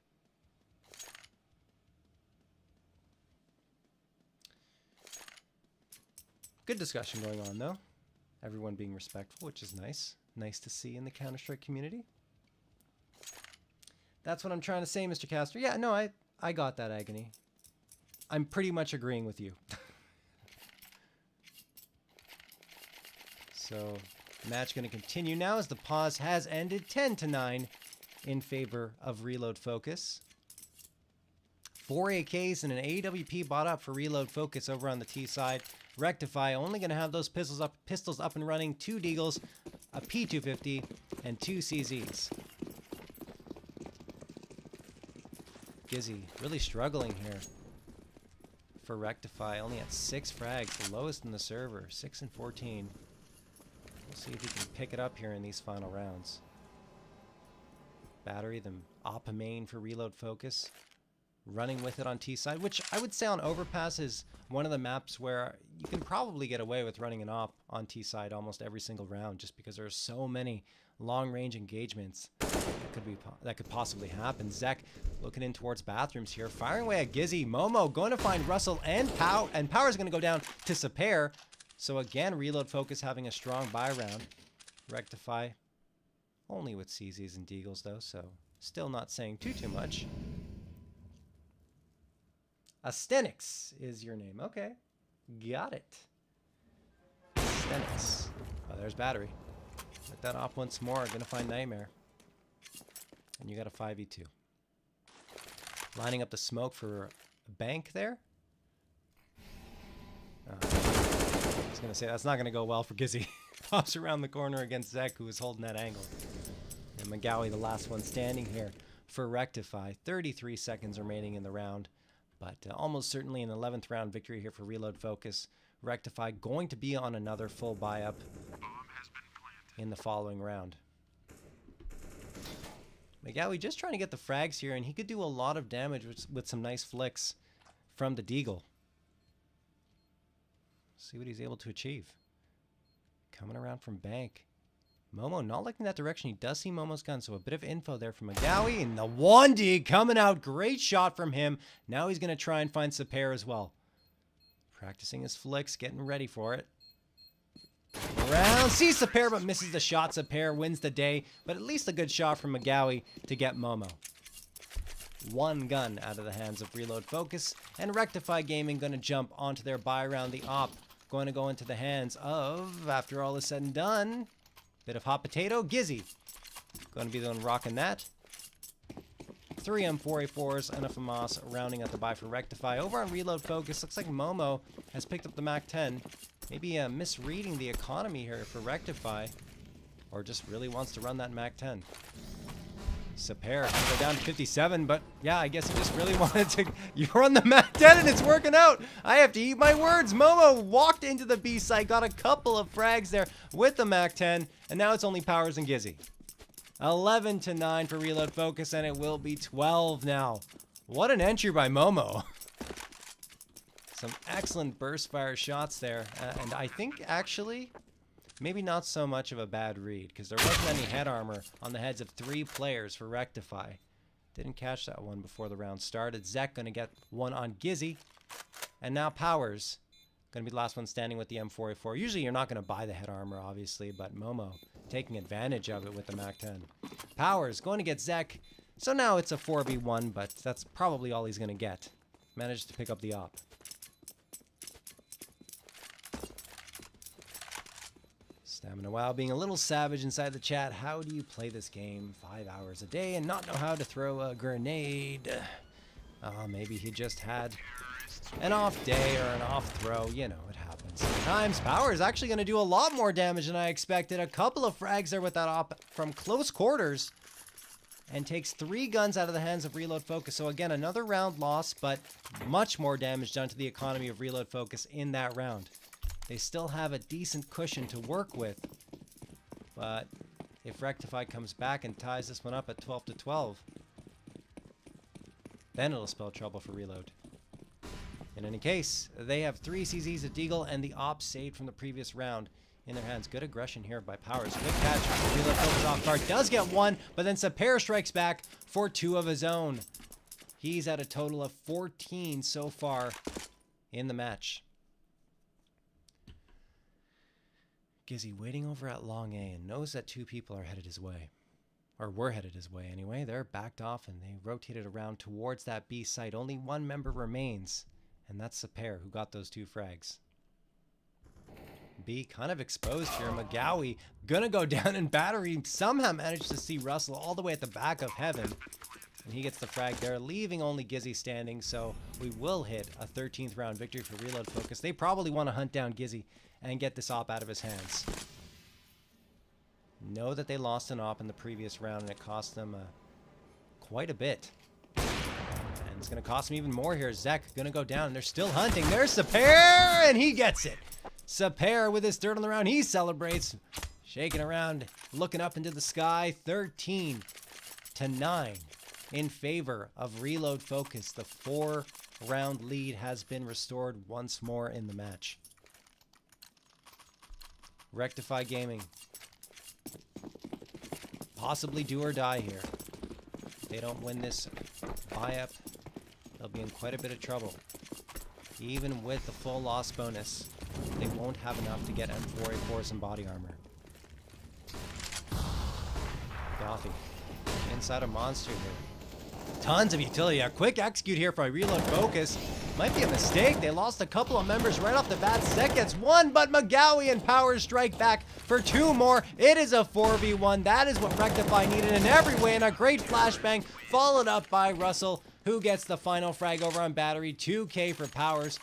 Good discussion going on, though. Everyone being respectful, which is nice. Nice to see in the Counter-Strike community. That's what I'm trying to say, Mr. Castor. Yeah, no, I got that, Agony. I'm pretty much agreeing with you. So, match going to continue now as the pause has ended 10-9 in favor of Reload Focus. 4 AKs and an AWP bought up for Reload Focus over on the T side. Rectify only going to have those pistols up and running. 2 Deagles, a P250, and 2 CZs. Gizzy really struggling here for Rectify. Only at 6 frags, the lowest in the server. 6 and 14. We'll see if he can pick it up here in these final rounds. Battery, the Oppa main for Reload Focus. Running with it on T side, which I would say on Overpass is one of the maps where you can probably get away with running an op on T side almost every single round, just because there are so many long range engagements that could possibly happen. Zek looking in towards bathrooms here, firing away at Gizzy. Momo going to find Russell and Power's going to go down to Saper. So again, Reload Focus having a strong buy round. Rectify only with CZs and Deagles though, so still not saying too much. Astenix is your name. Okay. Got it. Astenix. Oh, there's Battery. Let that off once more. Gonna find Nightmare. And you got a 5v2. Lining up the smoke for a bank there. I was gonna say that's not gonna go well for Gizzy. Pops around the corner against Zek, who is holding that angle. And Magawi, the last one standing here for Rectify. 33 seconds remaining in the round. But almost certainly an 11th round victory here for Reload Focus. Rectify going to be on another full buy-up in the following round. Magawi just trying to get the frags here, and he could do a lot of damage with some nice flicks from the Deagle. See what he's able to achieve. Coming around from bank. Momo not looking that direction. He does see Momo's gun, so a bit of info there from Magawi. And the 1D coming out. Great shot from him. Now he's going to try and find Saper as well. Practicing his flicks, getting ready for it. Around, sees Saper, but misses the shot. Saper wins the day, but at least a good shot from Magawi to get Momo. one gun out of the hands of Reload Focus, and Rectify Gaming going to jump onto their buy round. The op going to go into the hands of, after all is said and done, bit of hot potato, Gizzy. Going to be the one rocking that. 3 M4A4s and a FAMAS rounding out the buy for Rectify. Over on Reload Focus, looks like Momo has picked up the MAC-10. Maybe misreading the economy here for Rectify, or just really wants to run that MAC-10. Saper can go down to 57, but yeah, I guess he just really wanted to run the MAC-10 and it's working out. I have to eat my words. Momo walked into the B site, got a couple of frags there with the MAC-10, and now it's only Powers and Gizzy. 11-9 for Reload Focus, and it will be 12 now. What an entry by Momo. Some excellent burst fire shots there, and I think actually maybe not so much of a bad read, because there wasn't any head armor on the heads of 3 players for Rectify. Didn't catch that one before the round started. Zek going to get one on Gizzy, and now Powers going to be the last one standing with the M4A4. Usually you're not going to buy the head armor, obviously, but Momo taking advantage of it with the MAC-10. Powers going to get Zek, so now it's a 4v1, but that's probably all he's going to get. Managed to pick up the op. Stamina Wow being a little savage inside the chat. How do you play this game 5 hours a day and not know how to throw a grenade? Maybe he just had an off day or an off throw. You know, it happens sometimes. Power's actually going to do a lot more damage than I expected. A couple of frags there with that op from close quarters, and takes 3 guns out of the hands of Reload Focus. So again, another round loss, but much more damage done to the economy of Reload Focus in that round. They still have a decent cushion to work with, but if Rectify comes back and ties this one up at 12-12, then it'll spell trouble for Reload. In any case, they have 3 CZs of Deagle and the op saved from the previous round in their hands. Good aggression here by Powers. Good catch. Reload Focus off guard. Does get one, but then Saper strikes back for 2 of his own. He's at a total of 14 so far in the match. Gizzy waiting over at long A and knows that 2 people are headed his way. Or were headed his way anyway. They're backed off and they rotated around towards that B site. Only 1 member remains, and that's Saper, who got those 2 frags. B kind of exposed here. McGowie gonna go down in battery. Somehow managed to see Russell all the way at the back of heaven, and he gets the frag there, leaving only Gizzy standing. So we will hit a 13th round victory for Reload Focus. They probably want to hunt down Gizzy and get this op out of his hands. Know that they lost an op in the previous round, and it cost them quite a bit. And it's going to cost them even more here. Zek going to go down, and they're still hunting. There's Saper, and he gets it. Saper with his third on the round. He celebrates, shaking around, looking up into the sky. 13-9 in favor of Reload Focus. The 4-round lead has been restored once more in the match. Rectify Gaming. Possibly do or die here. If they don't win this buy-up, they'll be in quite a bit of trouble. Even with the full loss bonus, they won't have enough to get M4A4s and body armor. Goffy inside a monster here. Tons of utility. A quick execute here for a Reload Focus. Might be a mistake. They lost a couple of members right off the bat. Zek gets 1, but McGowie and Powers strike back for 2 more. It is a 4v1. That is what Rectify needed in every way, and a great flashbang followed up by Russell, who gets the final frag over on battery. 2K for Powers,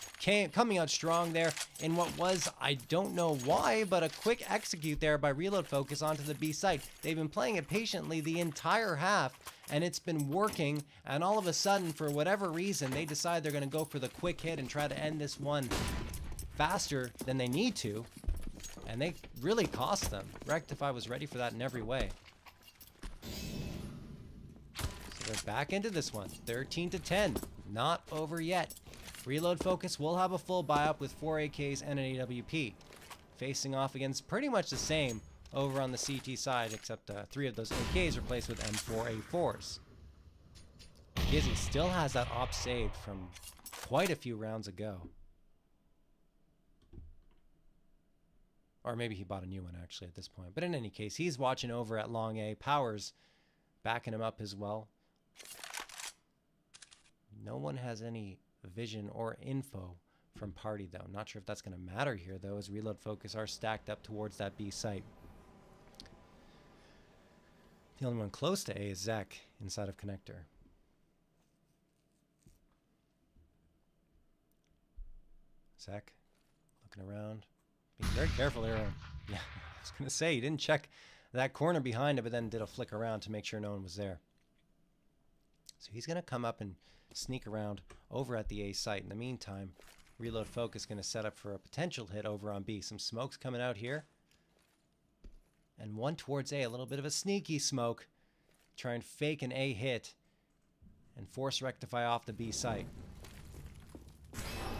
coming out strong there in what was, I don't know why, but a quick execute there by Reload Focus onto the B site. They've been playing it patiently the entire half, and it's been working, and all of a sudden, for whatever reason, they decide they're going to go for the quick hit and try to end this one faster than they need to, and they really cost them. Rectify was ready for that in every way. So they're back into this one, 13-10, not over yet. Reload Focus will have a full buy-up with 4 AKs and an AWP, facing off against pretty much the same over on the CT side, except 3 of those AKs replaced with M4A4s. Gizzy still has that op saved from quite a few rounds ago. Or maybe he bought a new one actually at this point. But in any case, he's watching over at long A. Powers backing him up as well. No one has any vision or info from Party, though. Not sure if that's going to matter here, though, as Reload Focus are stacked up towards that B site. The only one close to A is Zek inside of Connector. Zek looking around, being very careful there. Yeah, I was going to say, he didn't check that corner behind it, but then did a flick around to make sure no one was there. So he's going to come up and sneak around over at the A site. In the meantime, Reload Focus going to set up for a potential hit over on B. Some smokes coming out here. And one towards A, a little bit of a sneaky smoke. Try and fake an A hit and force Rectify off the B site.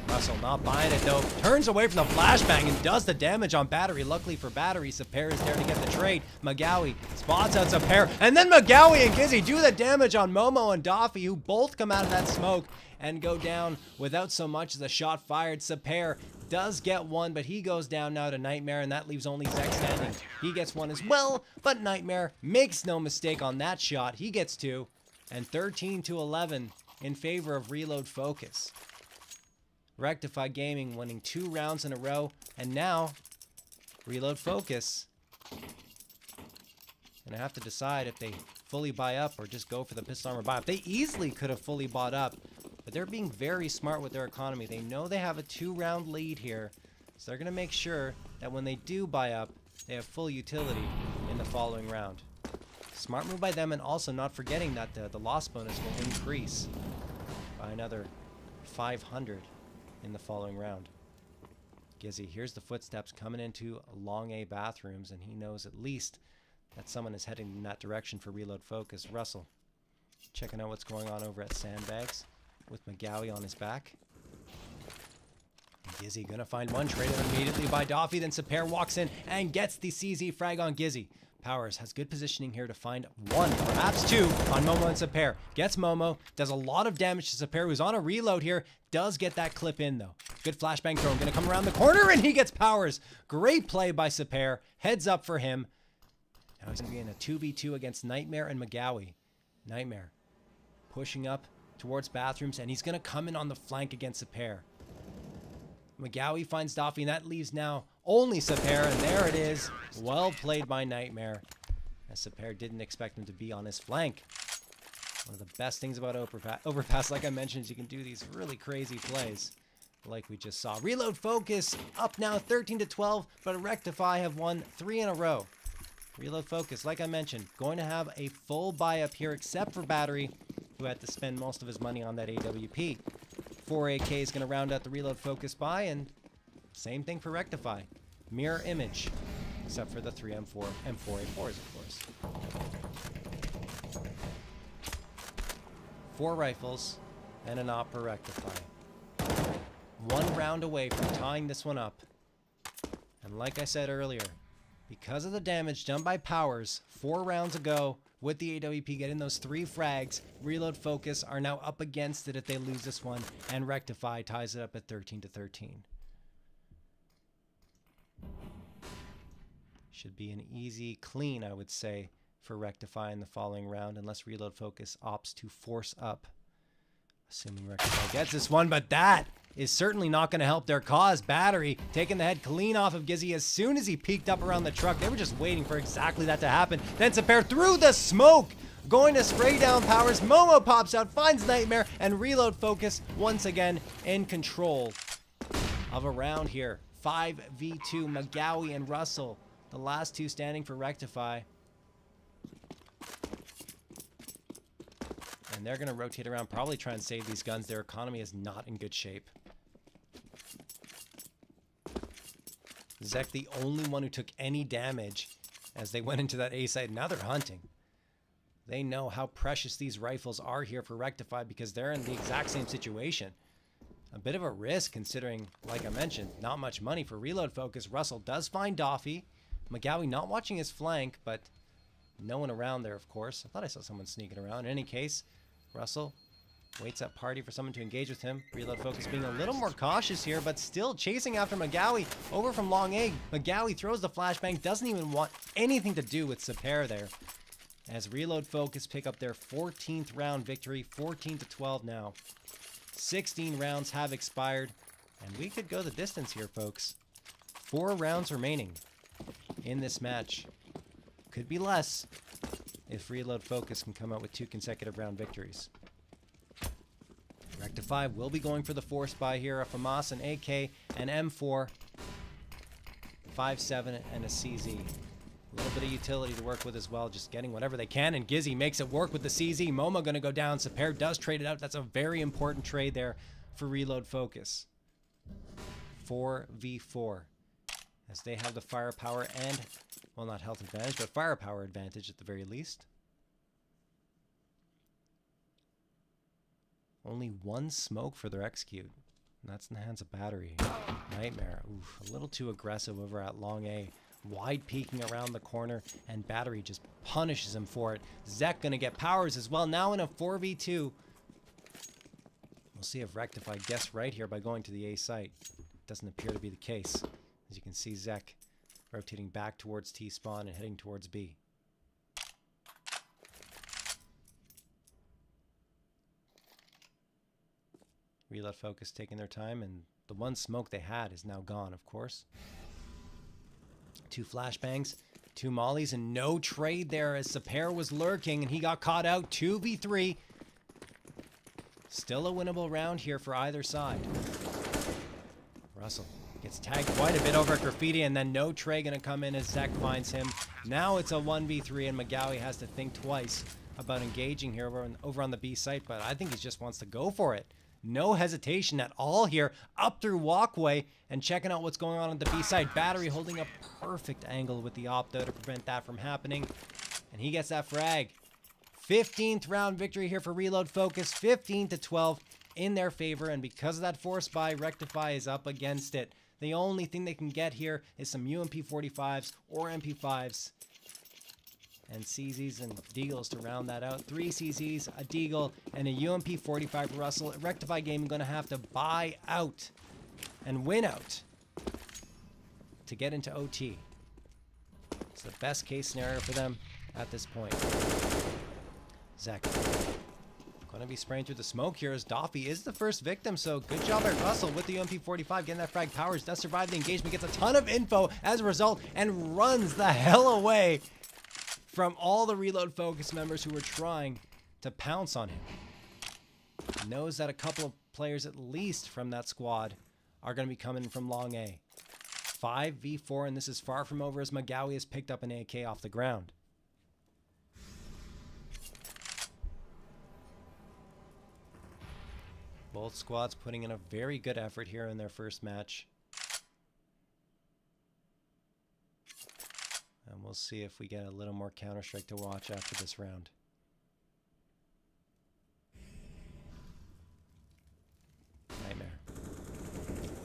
Russell not buying it though. Turns away from the flashbang and does the damage on Battery. Luckily for Battery, Saper is there to get the trade. Magawi spots out Saper. And then Magawi and Gizzy do the damage on Momo and Doffy, who both come out of that smoke and go down without so much as a shot fired. Saper does get one, but he goes down now to Nightmare, and that leaves only Zek standing. He gets one as well, but Nightmare makes no mistake on that shot. He gets two, and 13-11 in favor of Reload Focus. Rectify Gaming winning 2 rounds in a row, and now Reload Focus gonna have to decide if they fully buy up or just go for the pistol armor buy up. They easily could have fully bought up, but they're being very smart with their economy. They know they have a 2-round lead here, so they're gonna make sure that when they do buy up, they have full utility in the following round. Smart move by them, and also not forgetting that the loss bonus will increase by another 500 in the following round. Gizzy hears the footsteps coming into long A bathrooms, and he knows at least that someone is heading in that direction for Reload Focus. Russell checking out what's going on over at Sandbags with Magawi on his back. Gizzy gonna find one, traded immediately by Doffy, then Saper walks in and gets the CZ frag on Gizzy. Powers has good positioning here to find one, perhaps two, on Momo and Saper. Gets Momo, does a lot of damage to Saper, who's on a reload here. Does get that clip in, though. Good flashbang throw. Gonna come around the corner, and he gets Powers. Great play by Saper. Heads up for him. Now he's gonna be in a 2v2 against Nightmare and Magawi. Nightmare pushing up towards bathrooms, and he's gonna come in on the flank against Saper. Magawi finds Doffy, and that leaves now only Saper, and there it is. Well played by Nightmare, as Saper didn't expect him to be on his flank. One of the best things about Overpass, like I mentioned, is you can do these really crazy plays like we just saw. Reload Focus up now 13-12, but Rectify have won 3 in a row. Reload Focus, like I mentioned, going to have a full buy up here, except for Battery, who had to spend most of his money on that AWP. 4AK is going to round out the Reload Focus buy, and same thing for Rectify. Mirror image, except for the 3M4 and 4A4s, of course. 4 rifles and an op per Rectify. 1 round away from tying this one up. And like I said earlier, because of the damage done by Powers 4 rounds ago with the AWP getting those 3 frags, Reload Focus are now up against it if they lose this one, and Rectify ties it up at 13-13. Should be an easy clean, I would say, for Rectify in the following round, unless Reload Focus opts to force up. Assuming Rectify gets this one, but that is certainly not going to help their cause. Battery taking the head clean off of Gizzy as soon as he peeked up around the truck. They were just waiting for exactly that to happen. Then Saper through the smoke, going to spray down Powers. Momo pops out, finds Nightmare, and Reload Focus once again in control of a round here. 5v2, Magawi and Russell, the last 2 standing for Rectify. And they're going to rotate around, probably try and save these guns. Their economy is not in good shape. Zek, the only one who took any damage as they went into that A site. Now they're hunting. They know how precious these rifles are here for Rectify because they're in the exact same situation. A bit of a risk considering, like I mentioned, not much money for Reload Focus. Russell does find Doffy. Magawi not watching his flank, but no one around there, of course. I thought I saw someone sneaking around. In any case, Russell waits at Party for someone to engage with him. Reload Focus being a little more cautious here, but still chasing after Magawi over from Long A. Magawi throws the flashbang, doesn't even want anything to do with Saper there. as Reload Focus pick up their 14th round victory, 14-12 now. 16 rounds have expired, and we could go the distance here, folks. 4 rounds remaining in this match. Could be less if Reload Focus can come out with 2 consecutive round victories. Rectify will be going for the force buy here. A FAMAS, an AK, an M4, 5.7, and a CZ. A little bit of utility to work with as well, just getting whatever they can, and Gizzy makes it work with the CZ. Momo going to go down. Saper does trade it out. That's a very important trade there for Reload Focus. 4v4, as they have the firepower and, well, not health advantage, but firepower advantage at the very least. Only 1 smoke for their execute, and that's in the hands of Battery. Nightmare. Oof, a little too aggressive over at Long A. Wide peeking around the corner, and Battery just punishes him for it. Zek gonna get powers as well, now in a 4v2. We'll see if Rectify guessed right here by going to the A site. Doesn't appear to be the case. As you can see, Zek rotating back towards T-spawn and heading towards B. Reload Focus taking their time, and the 1 smoke they had is now gone, of course. 2 flashbangs, 2 mollies, and no trade there as Saper was lurking and he got caught out. 2v3. Still a winnable round here for either side. Russell gets tagged quite a bit over at Graffiti, and then no Trey gonna come in as Zek finds him. Now it's a 1v3, and McGowie has to think twice about engaging here over on the B site, but I think he just wants to go for it. No hesitation at all here, up through walkway and checking out what's going on the B side. Battery holding a perfect angle with the opto to prevent that from happening, and he gets that frag. 15th round victory here for Reload Focus, 15-12 in their favor, and because of that force buy, Rectify is up against it. The only thing they can get here is some UMP 45s or MP5s. And CZs and Deagles to round that out. 3 CZs, a Deagle, and a UMP 45 for Russell. Rectify Gaming going to have to buy out and win out to get into OT. It's the best case scenario for them at this point. Zek going to be spraying through the smoke here as Doffy is the first victim, so good job by Russell with the UMP 45 getting that frag. Powers does survive the engagement, gets a ton of info as a result, and runs the hell away from all the Reload Focus members who were trying to pounce on him. Knows that a couple of players at least from that squad are going to be coming from Long A. 5v4, and this is far from over as McGowie has picked up an AK off the ground. Both squads putting in a very good effort here in their first match. And we'll see if we get a little more Counter-Strike to watch after this round. Nightmare.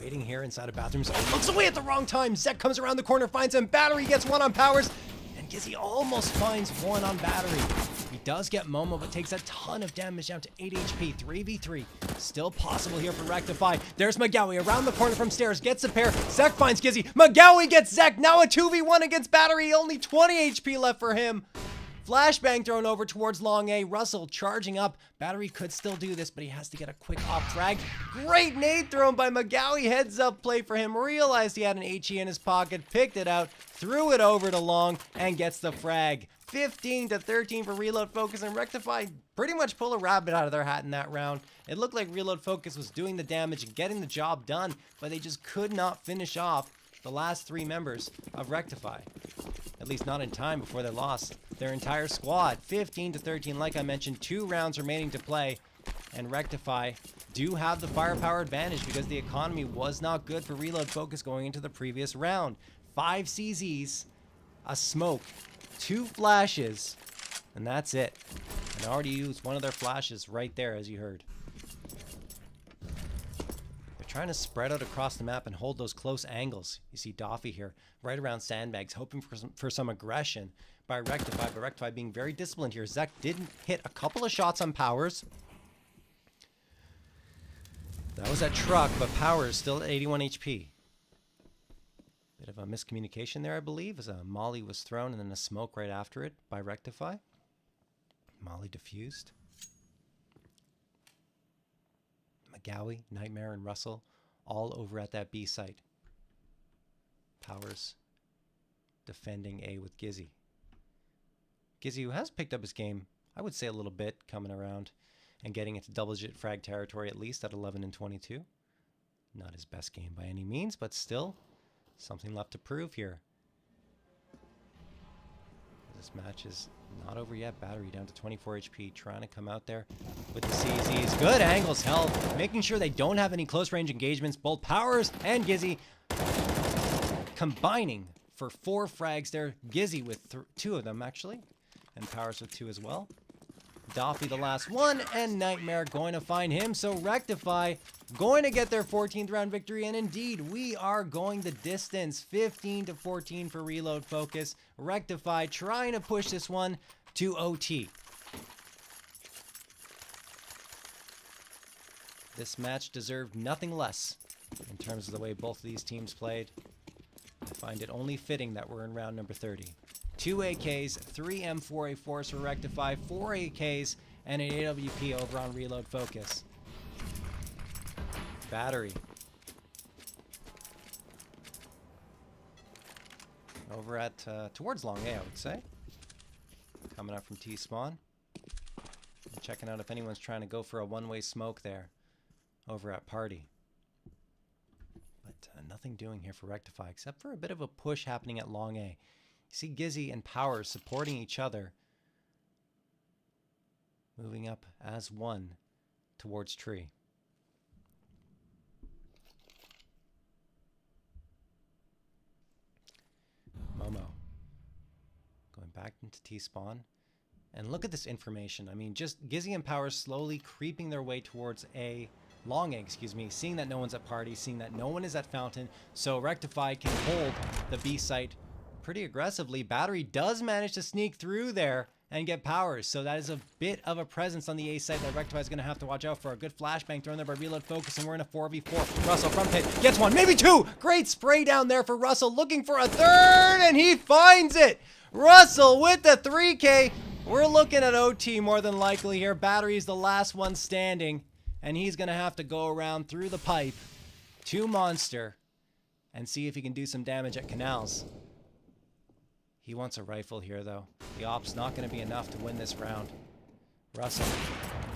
Waiting here inside of bathrooms. Oh, looks away at the wrong time. Zek comes around the corner, finds him. Battery gets 1 on Powers. And Gizzy almost finds 1 on Battery. He does get Momo, but takes a ton of damage down to 8 HP. 3v3. Still possible here for Rectify. There's McGowie around the corner from stairs. Gets a pair. Zek finds Gizzy. McGowie gets Zek. Now a 2v1 against Battery. Only 20 HP left for him. Flashbang thrown over towards Long A. Russell charging up. Battery could still do this, but he has to get a quick op frag. Great nade thrown by McGowie. Heads up play for him. Realized he had an HE in his pocket. Picked it out. Threw it over to Long and gets the frag. 15-13 for Reload Focus, and Rectify pretty much pull a rabbit out of their hat in that round. It looked like Reload Focus was doing the damage and getting the job done, but they just could not finish off the last 3 members of Rectify. At least not in time before they lost their entire squad. 15-13, like I mentioned, 2 rounds remaining to play, and Rectify do have the firepower advantage because the economy was not good for Reload Focus going into the previous round. 5 CZs, a smoke, 2 flashes, and that's it. And already used one of their flashes right there, as you heard. They're trying to spread out across the map and hold those close angles. You see Doffy here, right around sandbags, hoping for some aggression by Rectify, but Rectify being very disciplined here. Zek didn't hit a couple of shots on Powers. That was that truck, but Powers still at 81 HP. Bit of a miscommunication there, I believe, as a molly was thrown and then a smoke right after it by Rectify. Molly diffused. McGowie, Nightmare, and Russell all over at that B site. Powers defending A with Gizzy. Gizzy, who has picked up his game, I would say a little bit, coming around and getting into double-digit frag territory at least at 11 and 22. Not his best game by any means, but still something left to prove here. This match is not over yet. Battery down to 24 HP, trying to come out there with the CZs. Good angles held, making sure they don't have any close-range engagements. Both Powers and Gizzy combining for 4 frags there. Gizzy with 2 of them, actually, and Powers with 2 as well. Doffy the last one, and Nightmare going to find him. So Rectify going to get their 14th round victory, and indeed we are going the distance. 15 to 14 for Reload Focus. Rectify trying to push this one to OT. This match deserved nothing less in terms of the way both of these teams played. I find it only fitting that we're in round number 30. 2 AKs, 3 M4A4s for Rectify, 4 AKs, and an AWP over on Reload Focus. Battery. Over at, towards Long A, I would say. Coming up from T-spawn. Checking out if anyone's trying to go for a one-way smoke there over at Party. But nothing doing here for Rectify, except for a bit of a push happening at Long A. You see Gizzy and Powers supporting each other, moving up as one towards Tree. Momo going back into T-spawn. And look at this information. I mean, just Gizzy and Powers slowly creeping their way towards Long A, excuse me, seeing that no one's at Party, seeing that no one is at Fountain, so Rectify can hold the B site pretty aggressively. Battery does manage to sneak through there and get Powers, so that is a bit of a presence on the A side that Rectify is going to have to watch out for. A good flashbang thrown there by Reload Focus, and we're in a 4v4. Russell from pit gets one, maybe 2. Great spray down there for Russell, looking for a 3rd, and he finds it. Russell with the 3K. We're looking at OT more than likely here. Battery is the last one standing, and he's going to have to go around through the pipe to Monster and see if he can do some damage at Canals. He wants a rifle here, though. The op's not going to be enough to win this round. Russell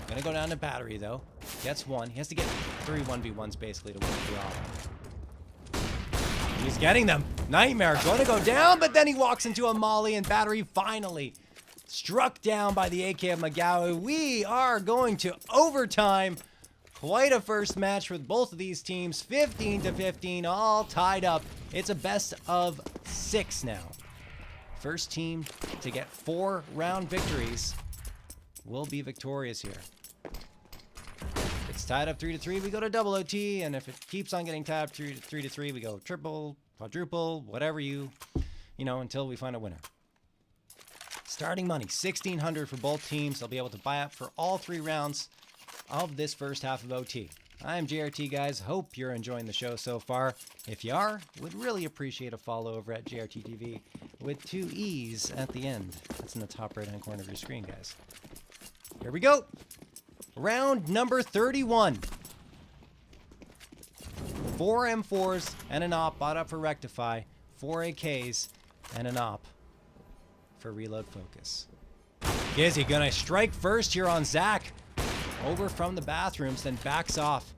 going to go down to Battery, though. Gets one. He has to get 3 1v1s, basically, to win the op. He's getting them. Nightmare going to go down, but then he walks into a Molly, and Battery finally struck down by the AK of McGowie. We are going to overtime. Quite a first match with both of these teams. 15 to 15, all tied up. It's a best of 6 now. First team to get 4 round victories will be victorious here. If it's tied up 3 to 3, we go to double OT, and if it keeps on getting tied up 3 to 3, we go triple, quadruple, whatever you know, until we find a winner. Starting money, $1,600 for both teams. They'll be able to buy up for all 3 rounds of this first half of OT. I am JRT, guys. Hope you're enjoying the show so far. If you are, would really appreciate a follow over at JRT TV with 2 E's at the end. That's in the top right-hand corner of your screen, guys. Here we go. Round number 31. 4 M4s and an op bought up for Rectify. 4 AKs and an op for Reload Focus. Gizzy gonna strike first here on Zach. Over from the bathrooms, then backs off.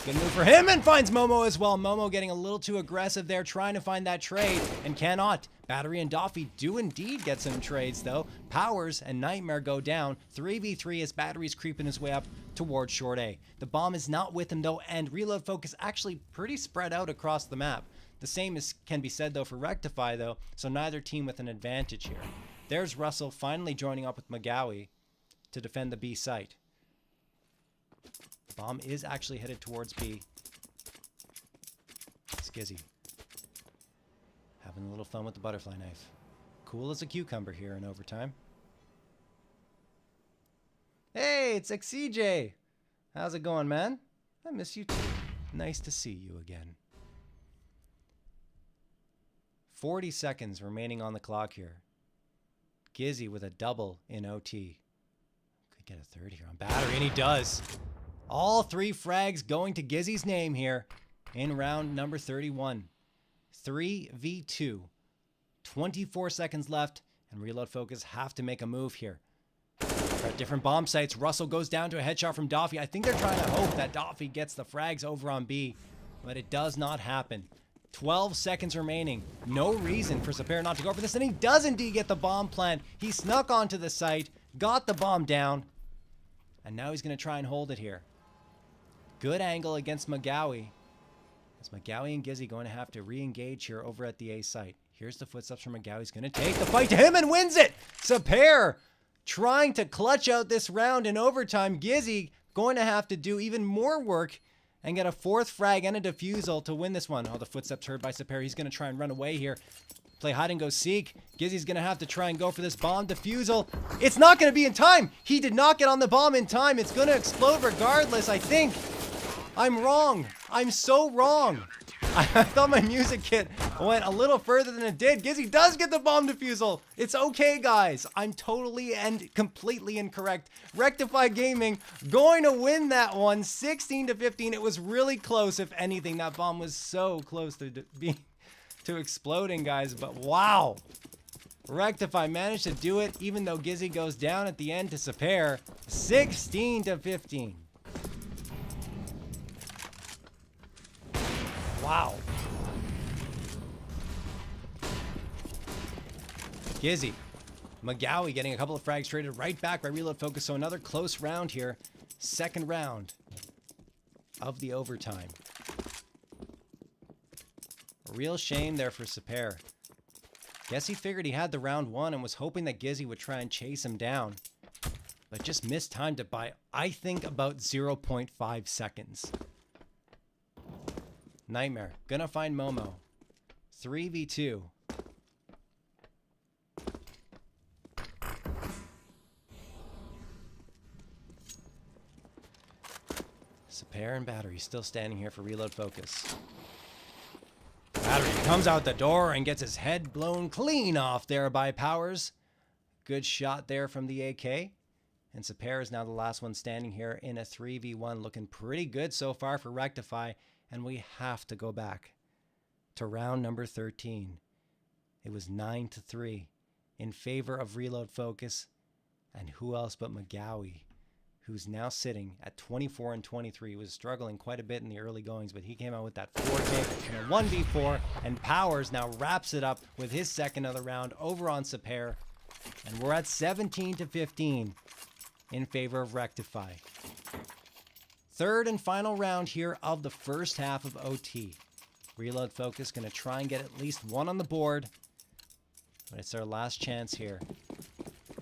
Good move for him, and finds Momo as well. Momo getting a little too aggressive there, trying to find that trade, and cannot. Battery and Doffy do indeed get some trades, though. Powers and Nightmare go down. 3v3 as Battery's creeping his way up towards Short A. The bomb is not with him, though, and Reload Focus actually pretty spread out across the map. The same can be said, though, for Rectify, though, so neither team with an advantage here. There's Russell finally joining up with McGowie to defend the B site. Bomb is actually headed towards B. Skizzy having a little fun with the butterfly knife. Cool as a cucumber here in overtime. Hey, it's XCJ. How's it going, man? I miss you too. Nice to see you again. 40 seconds remaining on the clock here. Gizzy with a double in OT. Could get a third here on battery, and he does. All 3 frags going to Gizzy's name here in round number 31. 3v2. 24 seconds left, and Reload Focus have to make a move here. They're at different bomb sites. Russell goes down to a headshot from Doffy. I think they're trying to hope that Doffy gets the frags over on B, but it does not happen. 12 seconds remaining. No reason for Sapir not to go for this, and he does indeed get the bomb plant. He snuck onto the site, got the bomb down, and now he's going to try and hold it here. Good angle against McGowie. As McGowie and Gizzy going to have to re-engage here over at the A site. Here's the footsteps from McGowie. He's going to take the fight to him and wins it. Sapir trying to clutch out this round in overtime. Gizzy going to have to do even more work and get a 4th frag and a defusal to win this one. Oh, the footsteps heard by Sapir. He's going to try and run away here. Play hide and go seek. Gizzy's going to have to try and go for this bomb defusal. It's not going to be in time. He did not get on the bomb in time. It's going to explode regardless, I think. I'm wrong. I'm so wrong. I thought my music kit went a little further than it did. Gizzy does get the bomb defusal. It's okay, guys. I'm totally and completely incorrect. Rectify Gaming going to win that one 16-15. It was really close. If anything, that bomb was so close to exploding, guys. But wow. Rectify managed to do it, even though Gizzy goes down at the end to Sapir. 16-15. Wow. Gizzy. McGowie getting a couple of frags traded right back by Reload Focus. So another close round here. Second round of the overtime. A real shame there for Sapir. Guess he figured he had the round won and was hoping that Gizzy would try and chase him down. But just mistimed it by, I think, about 0.5 seconds. Nightmare. Gonna find Momo. 3v2. Sapir and Battery still standing here for Reload Focus. Battery comes out the door and gets his head blown clean off there by Powers. Good shot there from the AK. And Sapir is now the last one standing here in a 3v1. Looking pretty good so far for Rectify. And we have to go back to round number 13. It was 9-3 in favor of Reload Focus. And who else but McGowie, who's now sitting at 24-23. He was struggling quite a bit in the early goings, but he came out with that 4K and a 1v4. And Powers now wraps it up with his second of the round over on Sapir. And we're at 17-15 in favor of Rectify. Third and final round here of the first half of OT. Reload Focus going to try and get at least one on the board. But it's their last chance here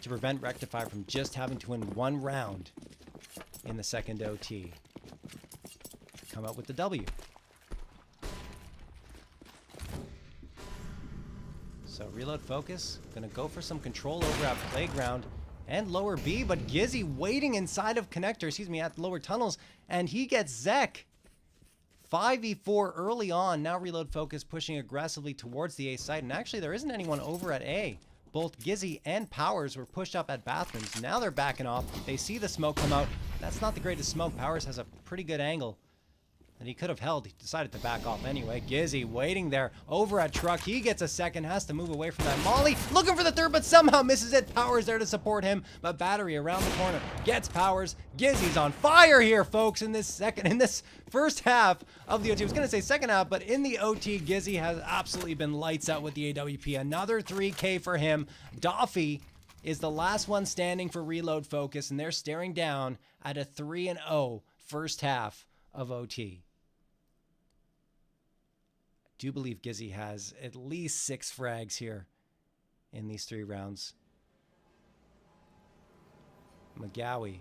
to prevent Rectify from just having to win one round in the second OT. Come out with the W. So Reload Focus going to go for some control over at Playground and lower B, but Gizzy waiting inside of connector, at lower tunnels, and he gets Zek. 5v4 early on. Now Reload Focus pushing aggressively towards the A site, and actually there isn't anyone over at A. Both Gizzy and Powers were pushed up at bathrooms. Now they're backing off. They see the smoke come out. That's not the greatest smoke. Powers has a pretty good angle that he could have held. He decided to back off anyway. Gizzy waiting there over at Truck. He gets a second, has to move away from that molly. Looking for the third, but somehow misses it. Powers there to support him, but Battery around the corner gets Powers. Gizzy's on fire here, folks, in this first half of the OT. I was going to say second half, but in the OT, Gizzy has absolutely been lights out with the AWP. Another 3K for him. Doffy is the last one standing for Reload Focus, and they're staring down at a 3-0 first half of OT. I do believe Gizzy has at least 6 frags here in these 3 rounds. McGowie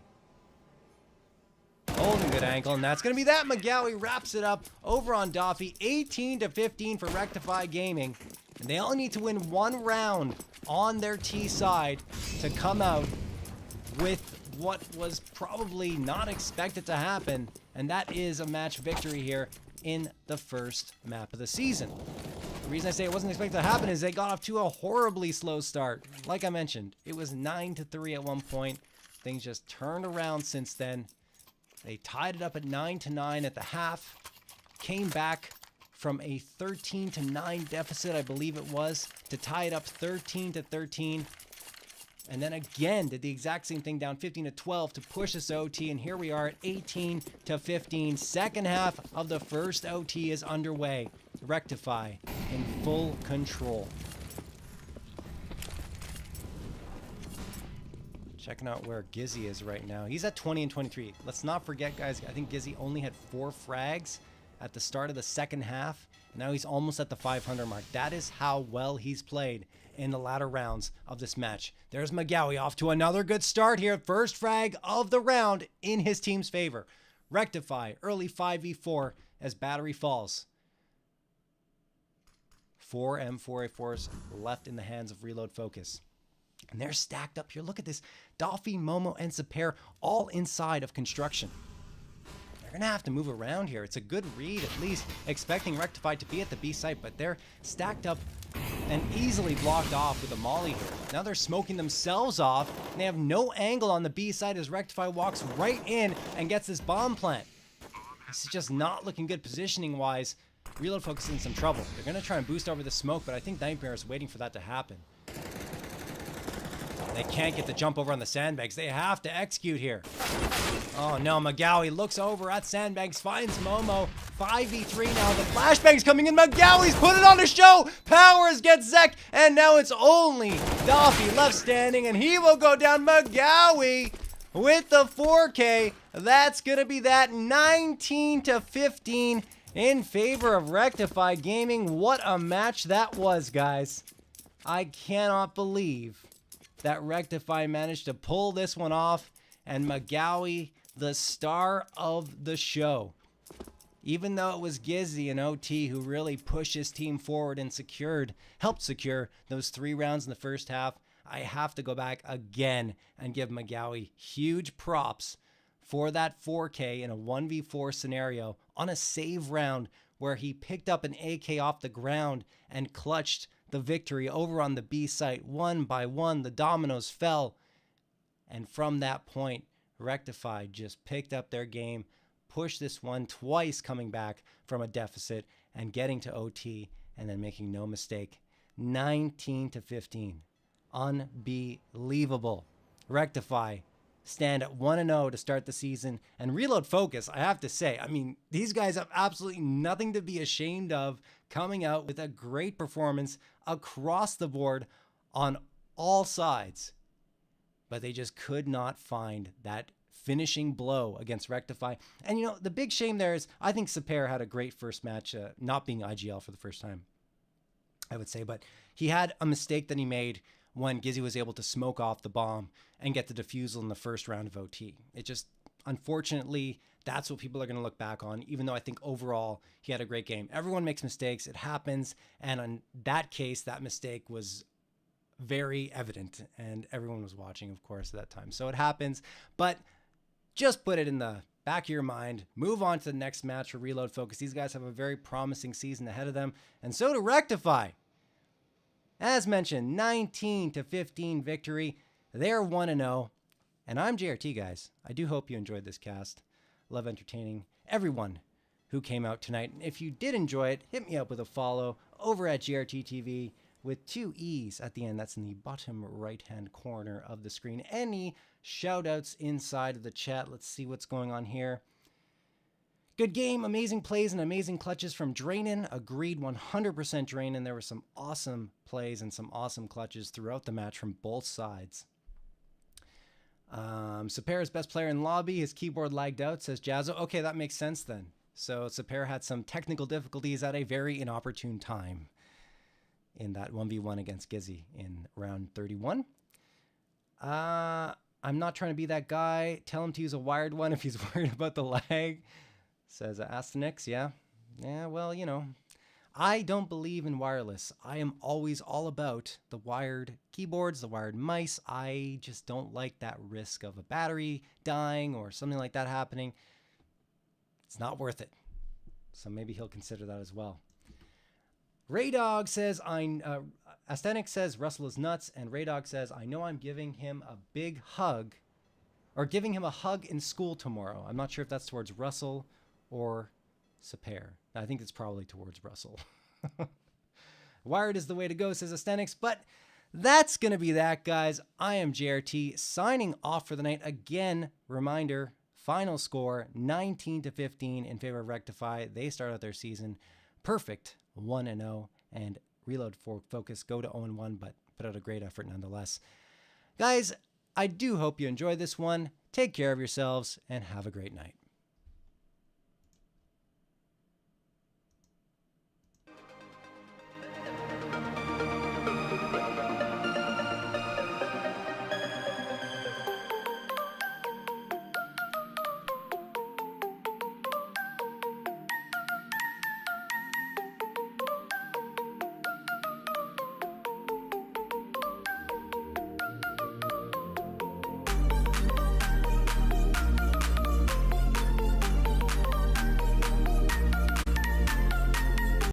holding good angle, and that's going to be that. McGowie wraps it up over on Doffy. 18-15 for Rectify Gaming. And they only need to win one round on their T side to come out with what was probably not expected to happen, and that is a match victory here in the first map of the season. The reason I say it wasn't expected to happen is they got off to a horribly slow start. Like I mentioned, it was 9-3 at one point. things just turned around since then. They tied it up at 9-9 at the half. Came back from a 13-9 deficit, I believe it was, to tie it up 13-13. And then again did the exact same thing, down 15-12 to push us OT. And here we are at 18-15. Second half of the first OT is underway. Rectify in full control. Checking out where Gizzy is right now. He's at 20-23. Let's not forget, guys, I think Gizzy only had 4 frags at the start of the second half. Now he's almost at the 500 mark. That is how well he's played in the latter rounds of this match. There's Magawi off to another good start here. First frag of the round in his team's favor. Rectify, early 5v4 as battery falls. 4 M4A4s left in the hands of Reload Focus. And they're stacked up here. Look at this. Dolphy, Momo, and Saper all inside of construction. They're going to have to move around here. It's a good read, at least, expecting Rectify to be at the B site, but they're stacked up and easily blocked off with a molly here. Now they're smoking themselves off, and they have no angle on the B side as Rectify walks right in and gets this bomb plant. This is just not looking good positioning-wise. Reload Focus is in some trouble. They're going to try and boost over the smoke, but I think Nightmare is waiting for that to happen. They can't get the jump over on the sandbags. They have to execute here. Oh no, Magawi looks over at sandbags, finds Momo. 5v3 now. The flashbang's coming in. Magawi's put it on a show. Powers gets Zek, and now it's only Dolphy left standing, and he will go down. Magawi with the 4K. That's gonna be that 19-15 in favor of Rectify Gaming. What a match that was, guys. I cannot believe that Rectify managed to pull this one off, and Magawi, the star of the show. Even though it was Gizzy and OT who really pushed his team forward and helped secure those 3 rounds in the first half, I have to go back again and give Magawi huge props for that 4K in a 1v4 scenario on a save round where he picked up an AK off the ground and clutched the victory over on the B site. One by one, the dominoes fell. And from that point, Rectify just picked up their game, pushed this one twice, coming back from a deficit and getting to OT, and then making no mistake. 19-15. Unbelievable. Rectify stand at 1-0 to start the season. And Reload Focus, I have to say, I mean, these guys have absolutely nothing to be ashamed of, coming out with a great performance across the board on all sides. But they just could not find that finishing blow against Rectify. And, you know, the big shame there is I think Saper had a great first match, not being IGL for the first time, I would say. But he had a mistake that he made when Gizzy was able to smoke off the bomb and get the defusal in the first round of OT. It just, unfortunately, that's what people are going to look back on, even though I think overall he had a great game. Everyone makes mistakes. It happens. And in that case, that mistake was very evident, and everyone was watching, of course, at that time. So it happens, but just put it in the back of your mind. Move on to the next match for Reload Focus. These guys have a very promising season ahead of them, and so do Rectify. As mentioned, 19-15 victory. They're 1-0, and I'm JRT, guys. I do hope you enjoyed this cast. Love entertaining everyone who came out tonight. And if you did enjoy it, hit me up with a follow over at JRT TV with 2 E's at the end. That's in the bottom right-hand corner of the screen. Any shout-outs inside of the chat? Let's see what's going on here. Good game, amazing plays and amazing clutches from Drainin. Agreed, 100% Drainin. There were some awesome plays and some awesome clutches throughout the match from both sides. Saper's best player in lobby. His keyboard lagged out, says Jazzo. Okay, that makes sense then. So Saper had some technical difficulties at a very inopportune time in that 1v1 against Gizzy in round 31. I'm not trying to be that guy. Tell him to use a wired one if he's worried about the lag, says Astenix. Yeah, well, you know, I don't believe in wireless. I am always all about the wired keyboards, the wired mice. I just don't like that risk of a battery dying or something like that happening. It's not worth it. So maybe he'll consider that as well. Raydog says, Astenix says Russell is nuts, and Raydog says, I know I'm giving him a big hug or giving him a hug in school tomorrow. I'm not sure if that's towards Russell or Sapere. I think it's probably towards Russell. Wired is the way to go, says Astenix. But that's going to be that, guys. I am JRT signing off for the night. Again, reminder, final score 19-15 in favor of Rectify. They start out their season perfect, 1-0, and Reload for Focus go to 0-1, but put out a great effort nonetheless. Guys, I do hope you enjoyed this one. Take care of yourselves and have a great night.